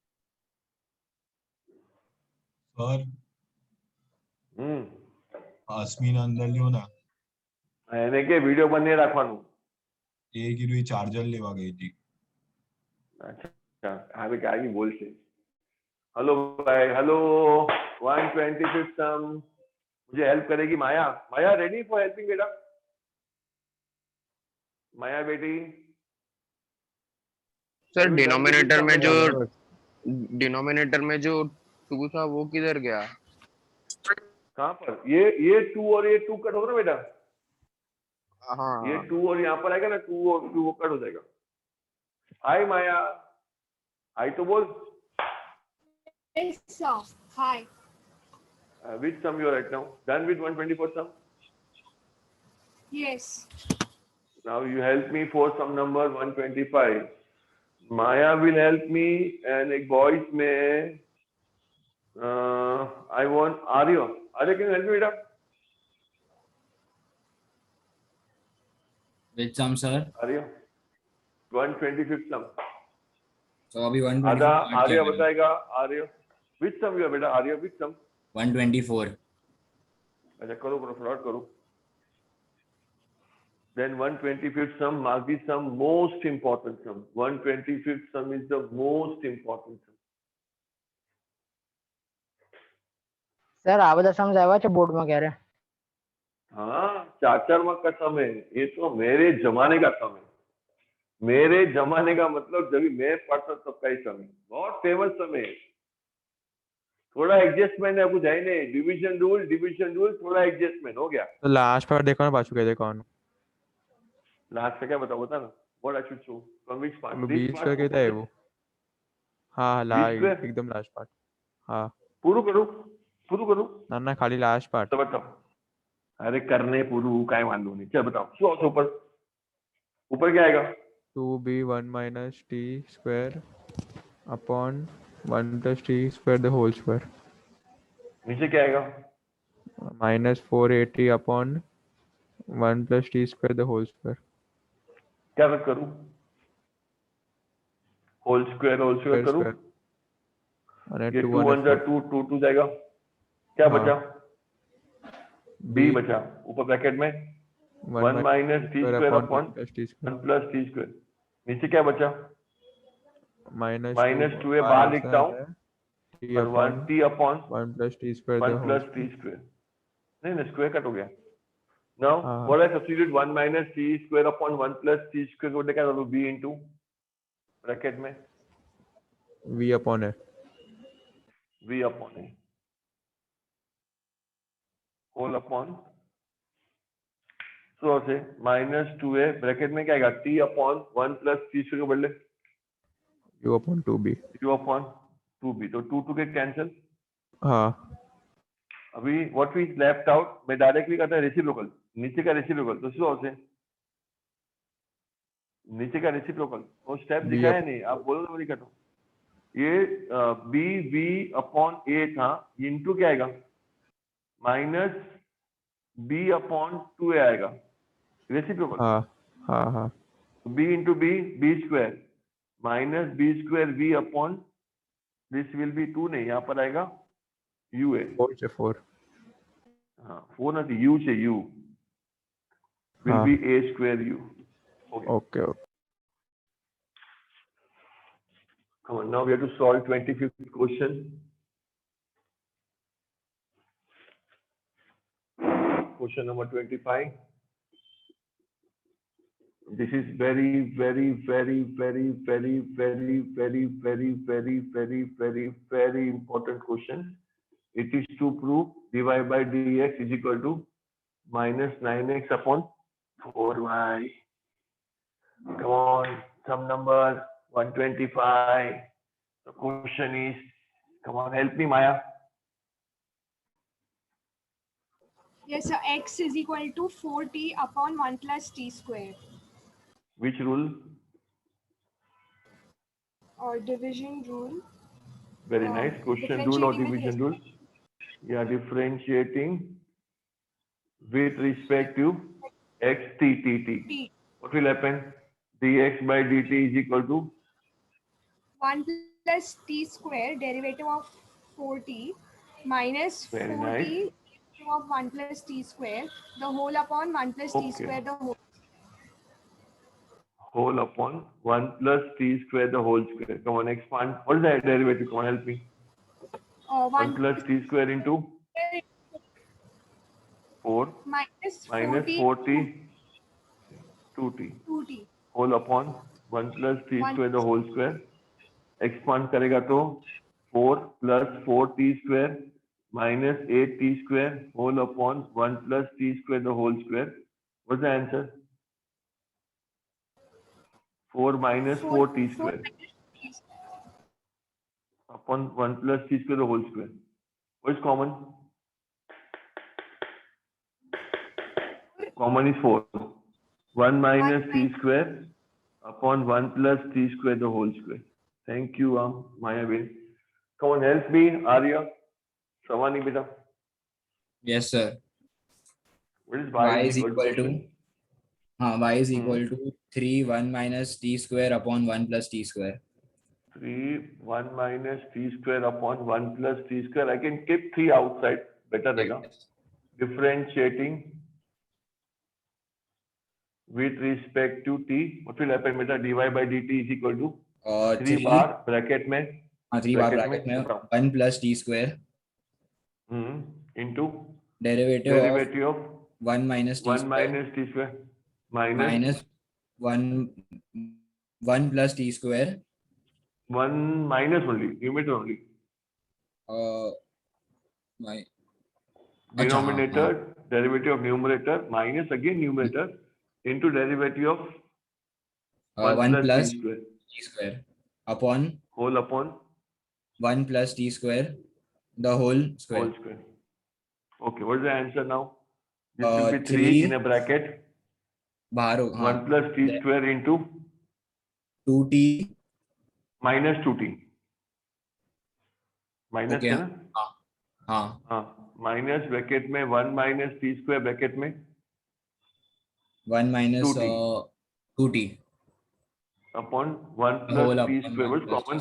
સર અસ્મિન અંદર લ્યો ના એને કે વિડિયો બંધ રાખવાનું. એ કીધું એ ચાર્જર લેવા ગઈ હતી. અચ્છા હવે કાઈ બોલશે. हेलो भाई, हेलो 125 सम. मुझे हेल्प करेगी माया. माया रेडी फॉर हेल्पिंग बेटा? माया बेटी. सर डिनोमिनेटर में जो 2 था वो किधर गया? कहाँ पर? ये 2 और ये 2 कट होगा ना बेटा. हाँ ये 2 और यहाँ पर आएगा ना 2 और 2 वो कट हो जाएगा. हाय माया. हाय तो बोल. Yes, sir. Hi. Which sum you are right now? Done with 124 sum? Yes. Now you help me for some number 125. Maya will help me and a voice में I want Arya. Arya, can you help me बेटा? Which sum, sir? Arya. 125 sum. So अभी 124 आधा आर्य बताएगा. आर्य which sum you are बेटा? आर्य which sum? 124. अच्छा करो float करो. Then 125th sum must be some most important sum. 125th sum is the most important sum. Sir આ બધા સમજ આવ્યા છે બોર્ડમાં ક્યારે? हाँ 4 मार्क का सम है. ये तो मेरे जमाने का सम है. मेरे जमाने का मतलब जब मैं पढ़ता तब का ही समय. बहुत फेमस समय है. थोड़ा एडजस्टमेंट है कुछ है नहीं. डिवीजन रूल थोड़ा एडजस्टमेंट हो गया. तो लास्ट पार्ट देखो ना पाछू कहते कौन लास्ट का क्या बता ना. What I should show from which part? बीच का कहता है वो. हाँ एकदम लास्ट पार्ट. हाँ पूरू करू ना ना खाली लास्ट पार्ट. तो बताओ. अरे करने पूरू काय वांधो नहीं. चल बताओ શું આવશે ऊपर क्या आएगा? 2b1 minus t square upon 1 plus t square the whole square. नीचे क्या आएगा? minus 480 upon 1 plus t square the whole square. क्या करूं? होल स्क्वायर करूं. ये 2 1 जा 2 2 2 जाएगा. क्या बचा? b बचा ऊपर ब्रैकेट में 1 minus t square upon 1 plus t square. नीचे क्या बचा? minus 2 है बाहर लिखता हूँ. और 1 t upon 1 plus t square 1 plus t square. नहीं स्क्वायर कट हो गया. Now what I substitute 1 minus t square upon 1 plus t square को क्या करूँ? b into ब्रैकेट में v upon a. Whole upon. तो से -2 है ब्रैकेट में क्या आएगा? t upon 1 plus t square को बदले u upon 2b. u upon 2b. तो 2 2 के कैंसिल. हाँ अभी व्हाट वी लेफ्ट आउट मैं डायरेक्टली करता है रेसिप्रोकल. नीचे का रेसिप्रोकल तो શું આવશે? नीचे का रेसिप्रोकल वो स्टेप दिखाया नहीं. आप बोलो तो मैं लिखता हूँ. ये b v अपॉन a था. इनटू क्या आएगा? माइनस b अपॉन 2a आएगा. रेसिप्रोकल. हाँ b into b square minus b square v upon this will be 2 नहीं. यहाँ पर आएगा u है. 4 हाँ 4 नहीं u से u will be a square u. Okay. Come on, now we have to solve 25th question. Question number 25. This is very important question. It is to prove dy by dx is equal to minus 9x upon 4y. Come on, some number 125. The question is, come on, help me, Maya. Yes, sir. X is equal to 4t upon 1 plus t square. Which rule? Or division rule. Very nice. Question rule or division rule? Yeah, differentiating with respect to x t. What will happen? Dx by dt is equal to 1 plus t square derivative of 4t minus Very 4t nice. of 1 plus t square, the whole upon 1 plus t Okay. square, the Whole upon 1 plus t square the whole square. Come on, expand. What is the derivative? Come on, help me. 1 plus t square into 4 minus minus 4t 4t 2t 2t whole upon 1 plus t 1 square the whole square. Expand करेगा तो 4 plus 4t square minus 8t square whole upon 1 plus t square the whole square. What's the answer? 4 minus 4t square upon 1 plus t square the whole square. What is common? Common is 4. 1 minus t square upon 1 plus t square the whole square. Thank you, Maya Bin. Come on, help me, Arya. Savani, beta. Yes, sir. What is y is equal to question? y is equal to 3 1 minus t square upon 1 plus t square. 3 1 minus t square upon 1 plus t square. I can keep 3 outside. Better रहेगा. Differentiating with respect to t. What will happen? Beta dy by dt is equal to 3 bar bracket में 3 bar bracket में 1 plus t square into derivative of 1 minus t 1 square minus t square minus 1 plus t square 1 minus only, numerator only. My Denominator, derivative of numerator minus again numerator into derivative of 1 plus t square. T square upon whole upon 1 plus t square the whole square. Whole square. Okay, what is the answer now? This will be 3 in a bracket. 1 plus t square into 2t minus 2t. Minus okay. है ना? Minus bracket में 1 minus t square bracket में 1 minus 2t upon 1 plus t square. What's common?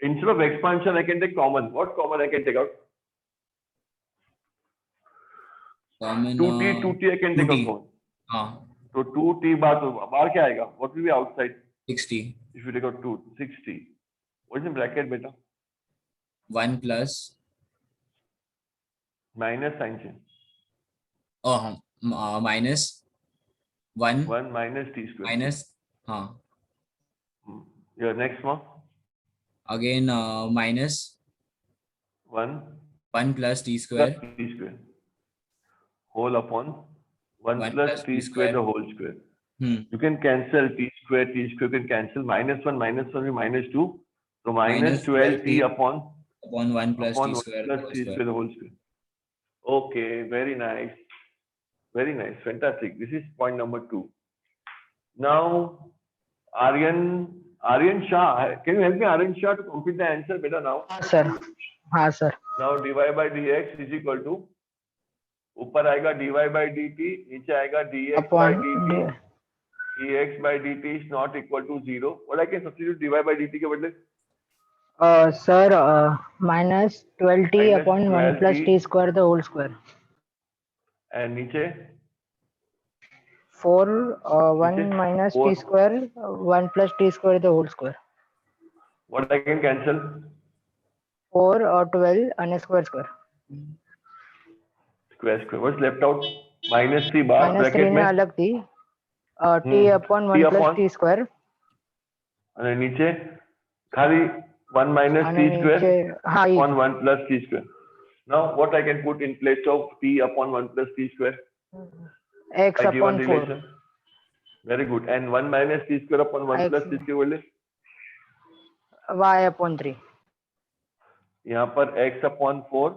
Instead of expansion, I can take common. What common I can take out? Common 2t I can take out common. So 2t bar क्या आएगा? What will be outside? 60. If you take out 2, 60. What is in bracket, beta? 1 plus minus sign change. Minus 1 minus t square minus your next one again minus 1 plus t square whole upon 1 plus t square the whole square. You can cancel t square you can cancel minus 1 minus 2, so minus 12t upon 1 plus upon t 1 square plus t square the whole square. Okay, very nice, fantastic. This is point number 2. Now Aryan Shah, can you help me, Aryan Shah, to complete the answer better now? sir. Sir. Now dy by dx is equal to ऊपर आएगा dy by dt, नीचे आएगा dx by dt. dx by dt is not equal to 0. What I can substitute dy by dt के बदले? Sir, minus 12t upon 1 plus t square the whole square. And नीचे 4 1 minus t square 1 plus t square the whole square. What I can cancel? 4 or 12 and a square. Square. What's left out? Minus 3 bar minus bracket 3 में अलग थी. T upon 1 plus t square. और नीचे खाली 1 minus t square upon 1 plus t square. Now what I can put in place of t upon 1 plus t square? X upon 4. Very good. And 1 minus t square upon 1 plus t square बोले? Y upon 3. यहाँ पर x upon 4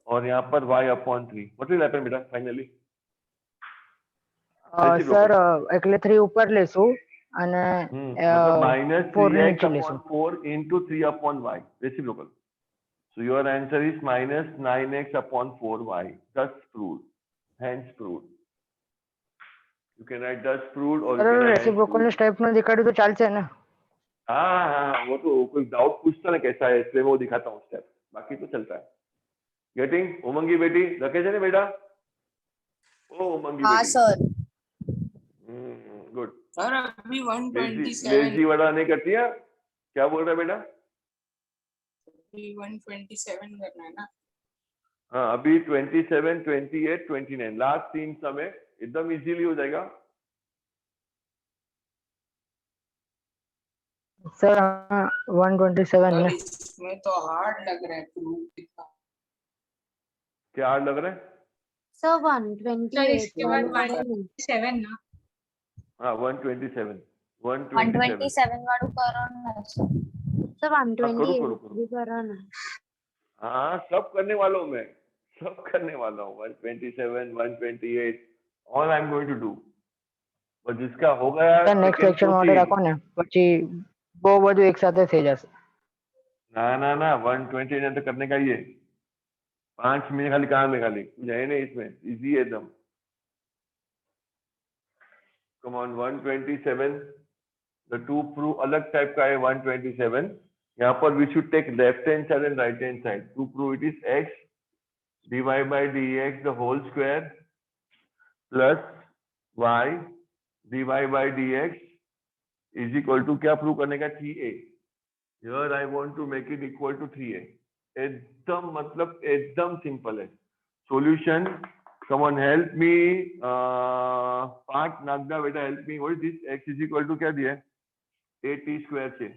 और यहाँ पर y upon 3. What will happen बेटा finally? Sir, एकले 3 ऊपर लेसु અને minus 3x upon 4 into 3 upon y. Reciprocal. So your answer is minus 9x upon 4y. Thus proved. Hence proved. You can write thus proved or you can write reciprocal step में दिखाड़ू तो चालશે ને? हाँ वो तो कोई डाउट पूछता ना कैसा है इसलिए वो दिखाता हूँ स्टेप, बाकी तो चलता है. गेटिंग? उमंगी बेटी रखे છે ને બેટા? ઓ ઉમંગી हाँ બેટી सर गुड। सर अभी 127 लेजी वाला नहीं करती है? क्या बोल रहा है बेटा? अभी 127 करना है ना? हाँ अभी 27, 28, 29 लास्ट 3 समय एकदम इजीली हो जाएगा। सर 127 में इसमें तो हार्ड लग रहा है प्रूफ कितना। क्या हार्ड लग रहा है? सर सर 128 इसके बाद 127 ना। हाँ 127 127 वाળું કરો ને સર। सर हाँ, करो 128 भी करो ना। हाँ सब करने वाला हूँ मैं, सब करने वाला हूँ। 127, 128 all I am going to do. पर जिसका हो गया સર નેક્સ્ટ લેક્ચર માટે રાખો ને પછી બહુ બધું એક સાથે થઈ જશે। ना 129 तो करने का ही है। 5 मिनट खाली काम है, खाली है नहीं इसमें, इजी है एकदम। Come on 127 the to prove अलग टाइप का है। 127 यहाँ पर we should take left hand side and right hand side to prove it is x dy by dx the whole square plus y dy by dx is equal to क्या prove करने का? 3a। Here I want to make it equal to 3a। एकदम मतलब एकदम simple है solution. Come on help me Parth Nagda बेटा, help me. What is this? x is equal to क्या दिया है? 8t स्क्वायर से।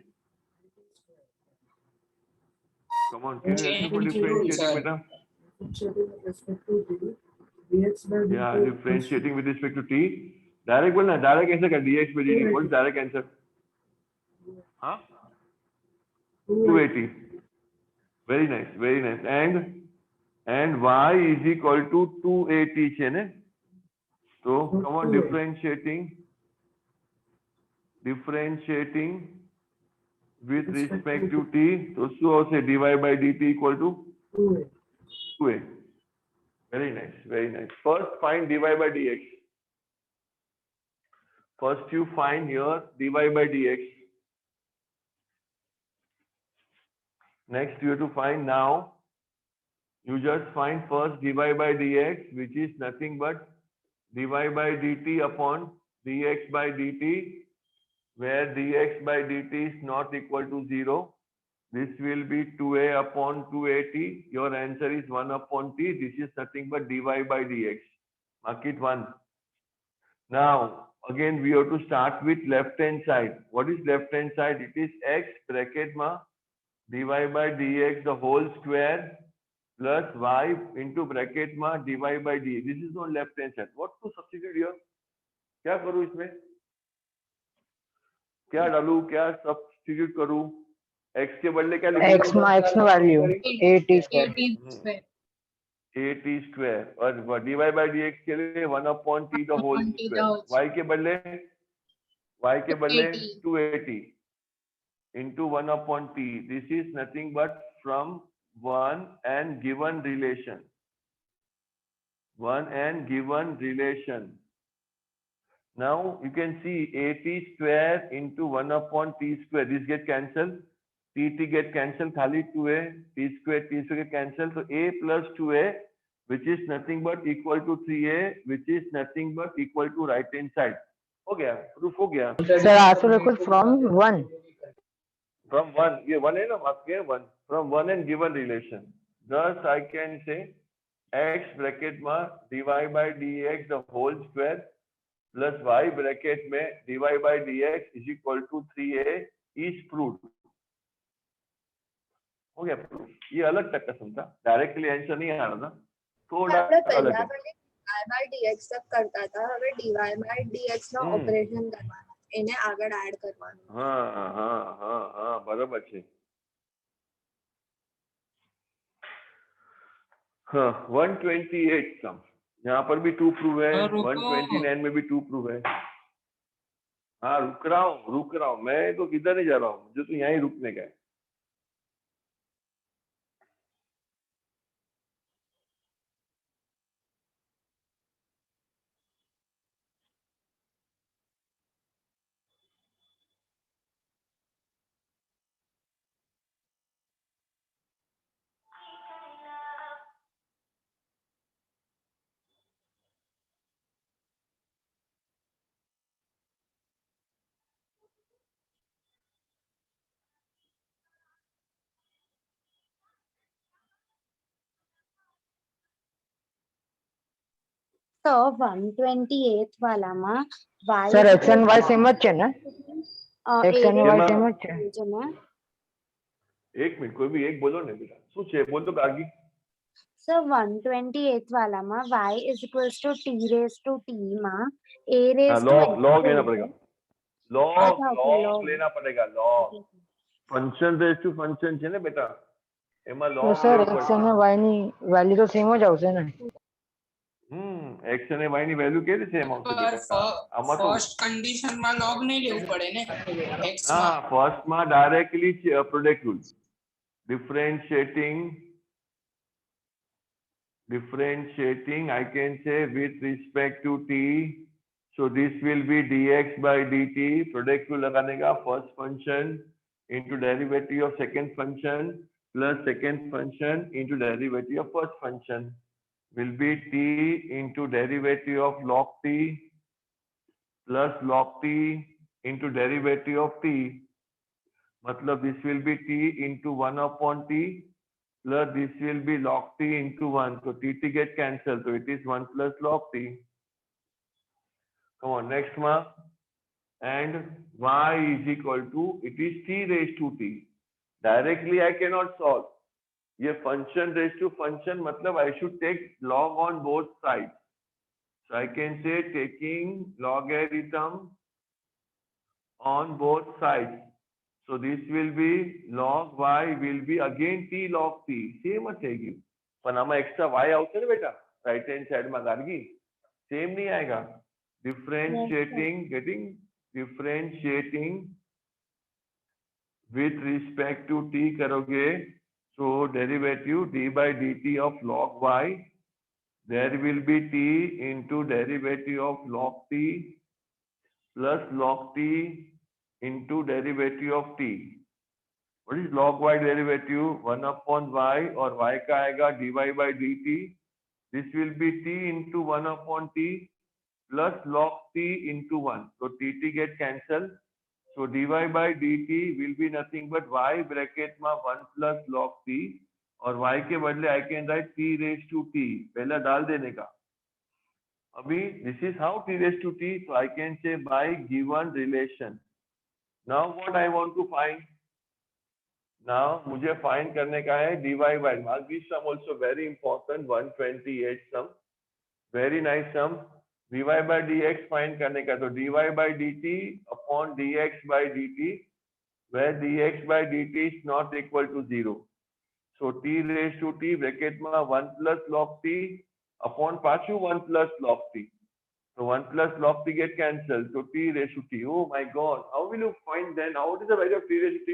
Come on can you help me for differentiating बेटा? या differentiating with respect to t। Direct बोलना, direct कैसे कर? dx by dt what is direct answer? हाँ 280। very nice and y is equal to 280 છે ને? તો come on differentiating with respect to t તો શું આવશે? dy by dt equal to 2a। very nice first find dy by dx। first you find here dy by dx। next you have to find, now you just find first dy by dx which is nothing but dy by dt upon dx by dt, where dx by dt is not equal to 0. This will be 2a upon 280. Your answer is 1 upon t. This is nothing but dy by dx. Mark it 1. Now again we have to start with left hand side. What is left hand side? It is x bracket ma dy by dx the whole square plus y into bracket ma dy by dx. This is on left hand side. What to substitute here? क्या करूं इसमें? क्या डालूं? क्या substitute करूं? x के बदले क्या लिखूं? x में x નો વેલ્યू 8t स्क्वायर और dy by dx के लिए 1 upon t the whole square। y के बदले 280 into 1 upon t। This is nothing but from one and given relation। Now you can see 80 square into 1 upon t square, this get cancelled, t get cancelled, खाली 2a, t square get cancelled, so a plus 2a which is nothing but equal to 3a which is nothing but equal to right hand side। हो गया, proof हो गया। Sir answer देखो from 1 ये 1 है ना, आपके 1 from 1 and given relation। thus I can say x bracket में dy by dx the whole square plus y bracket में dy by dx is equal to 3a is proved। हो गया proof. ये अलग तक का समझा, डायरेक्टली आंसर नहीं आ रहा था, थोड़ा अलग है। dy by dx तक करता था, હવે dy by dx નો ઓપરેશન કરવાનો, એને આગળ એડ કરવાનો। हाँ बराबर છે। हाँ 128 सम, यहाँ पर भी 2 प्रूव है, 129 में भी 2 प्रूव है। हाँ रुक रहा हूँ, मैं तो किधर नहीं जा रहा हूँ, मुझे तो यहाँ ही रुकने का है। તો 128 વાલામાં y sir is x and equal y to same જ છે ને એક્સ એન્ડ વાય સેમ જ છે છે ને એક મિનિટ કોઈ બી એક બોલો ને બેટા શું છે બોલ તો કાગી સર 128 વાલામાં y is equals to t raised to t માં a raised to log x log છે. लेना पड़ेगा log अच्छा, okay, log log. लेना पड़ेगा log function raise to function છે ને બેટા એમાં તો log સર લેવું એક્સ પડશે અને વાય ની વેલ્યુ તો સેમ જ આવશે ને x અને y ની વેલ્યુ કેવી રીતે સેમ આવશે બેટા આમાં તો ફર્સ્ટ કન્ડિશન માં log નહીં લેવું પડે ને x ના માં ફર્સ્ટ માં directly product rule differentiating I can say with respect to t so this will be dx by dt product rule लगाने का first function into derivative of second function plus second function into derivative of first function will be t into derivative of log t plus log t into derivative of t मतलब this will be t into 1 upon t plus this will be log t into 1 so t get cancelled so it is 1 plus log t. Come on next one and y is equal to it is t raised to t directly I cannot solve ये function raised to function मतलब I should take log on both sides so I can say taking logarithm on both sides so this will be log y will be again t log t same જ થઈ ગયું પણ આમાં extra y આવશે ને બેટા right hand side માં Gargi same नहीं आएगा differentiating with respect to t करोगे so derivative d by dt of log y there will be t into derivative of log t plus log t into derivative of t. What is log y derivative? 1 upon y or y का आएगा dy by dt. This will be t into 1 upon t plus log t into 1. So tt get cancelled. So dy by dt will be nothing but y bracket में 1 plus log t और y के बदले I can write t raised to t. पहला डाल देने का. अभी this is how t raised to t. So I can say by given relation. Now what I want to find? Now मुझे find करने का है dy by mark this sum also very important 128 sum very nice sum dy by dx find करने का तो dy by dt upon dx by dt where dx by dt is not equal to 0 so t raised to t bracket में 1 plus log t upon पाछू 1 plus log t so 1 plus log t get cancelled so t raised to t oh my god how will you find then how is the value of t raised to t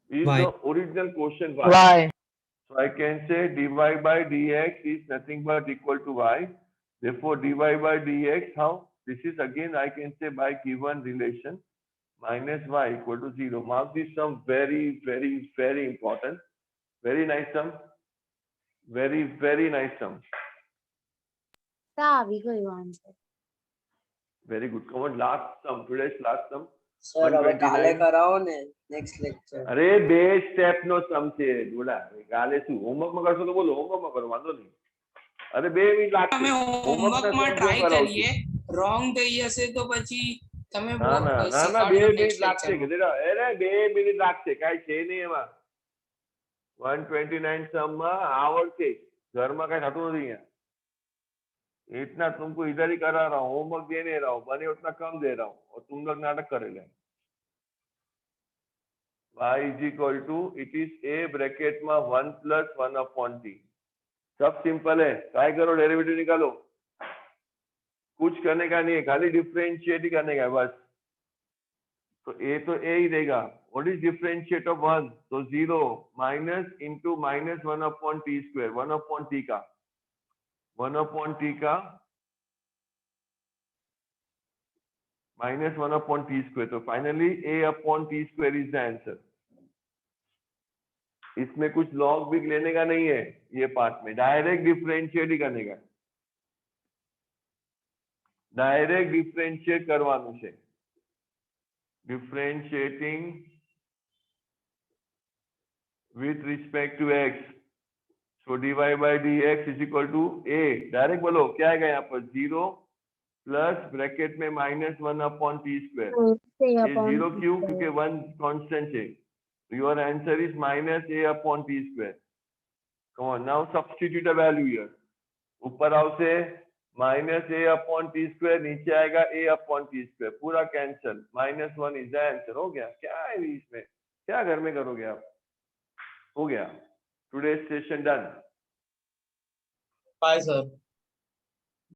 is Y. the original question y. So I can say dy by dx is nothing but equal to y. Therefore dy by dx how? This is again I can say by given relation minus y equal to 0. Mark this sum very important. Very nice sum. Very nice sum. તો આવી ગયું answer Very good. Come on last sum. Today's last sum. Sir હવે કાલે કરાવો ને next lecture અરે બે step નો સમ છે બોલા કાલે શું હોમવર્ક માં કરશો તો બોલો હોમવર્ક માં કરો વાંધો નહીં અરે 2 મિનિટ લાગશે અમે હોમવર્ક માં ટ્રાય કરીએ રોંગ થઈ હશે તો પછી તમે ના ના ના ના 2 મિનિટ લાગશે ગધેડા અરે 2 મિનિટ લાગશે કાઈ છે નહીં એમાં 129 સમ માં આવડશે ઘરમાં કાઈ થતું નથી અહીંયા इतना तुमको इधर ही करा रहा हूँ होमवर्क दे नहीं रहा हूँ बने उतना कम दे रहा हूँ और तुम लोग नाटक करेंगे y is equal to it is a bracket में 1 plus 1 upon t सब सिंपल है ट्राई करो डेरिवेटिव निकालो कुछ करने का नहीं है खाली डिफरेंशिएट ही करने का है बस तो a ही देगा व्हाट इज डिफरेंशिएट ऑफ 1 तो 0 minus into minus 1 upon t square 1 upon t का 1 upon t का minus 1 upon t square. तो finally a upon t square is the answer. इसमें कुछ log भी लेने का नहीं है ये पार्ट में डायरेक्ट डिफरेंशिएट ही करने का डायरेक्ट डिफरेंशिएट करवाનું છે differentiating with respect to x so dy by dx is equal to a, direct बोलो क्या आएगा यहाँ पर 0 प्लस ब्रैकेट में -1 अपॉन टी स्क्वायर। ये 0 क्यों? क्योंकि 1 कांस्टेंट है। Your answer is -a upon T square. Come on now substitute a value here. ऊपर आओ से -a अपॉन टी स्क्वायर, नीचे आएगा a अपॉन टी स्क्वायर, पूरा कैंसिल, -1 इज द आंसर। हो गया। क्या है इसमें, क्या घर में करोगे आप? हो गया। Today session done. Bye sir.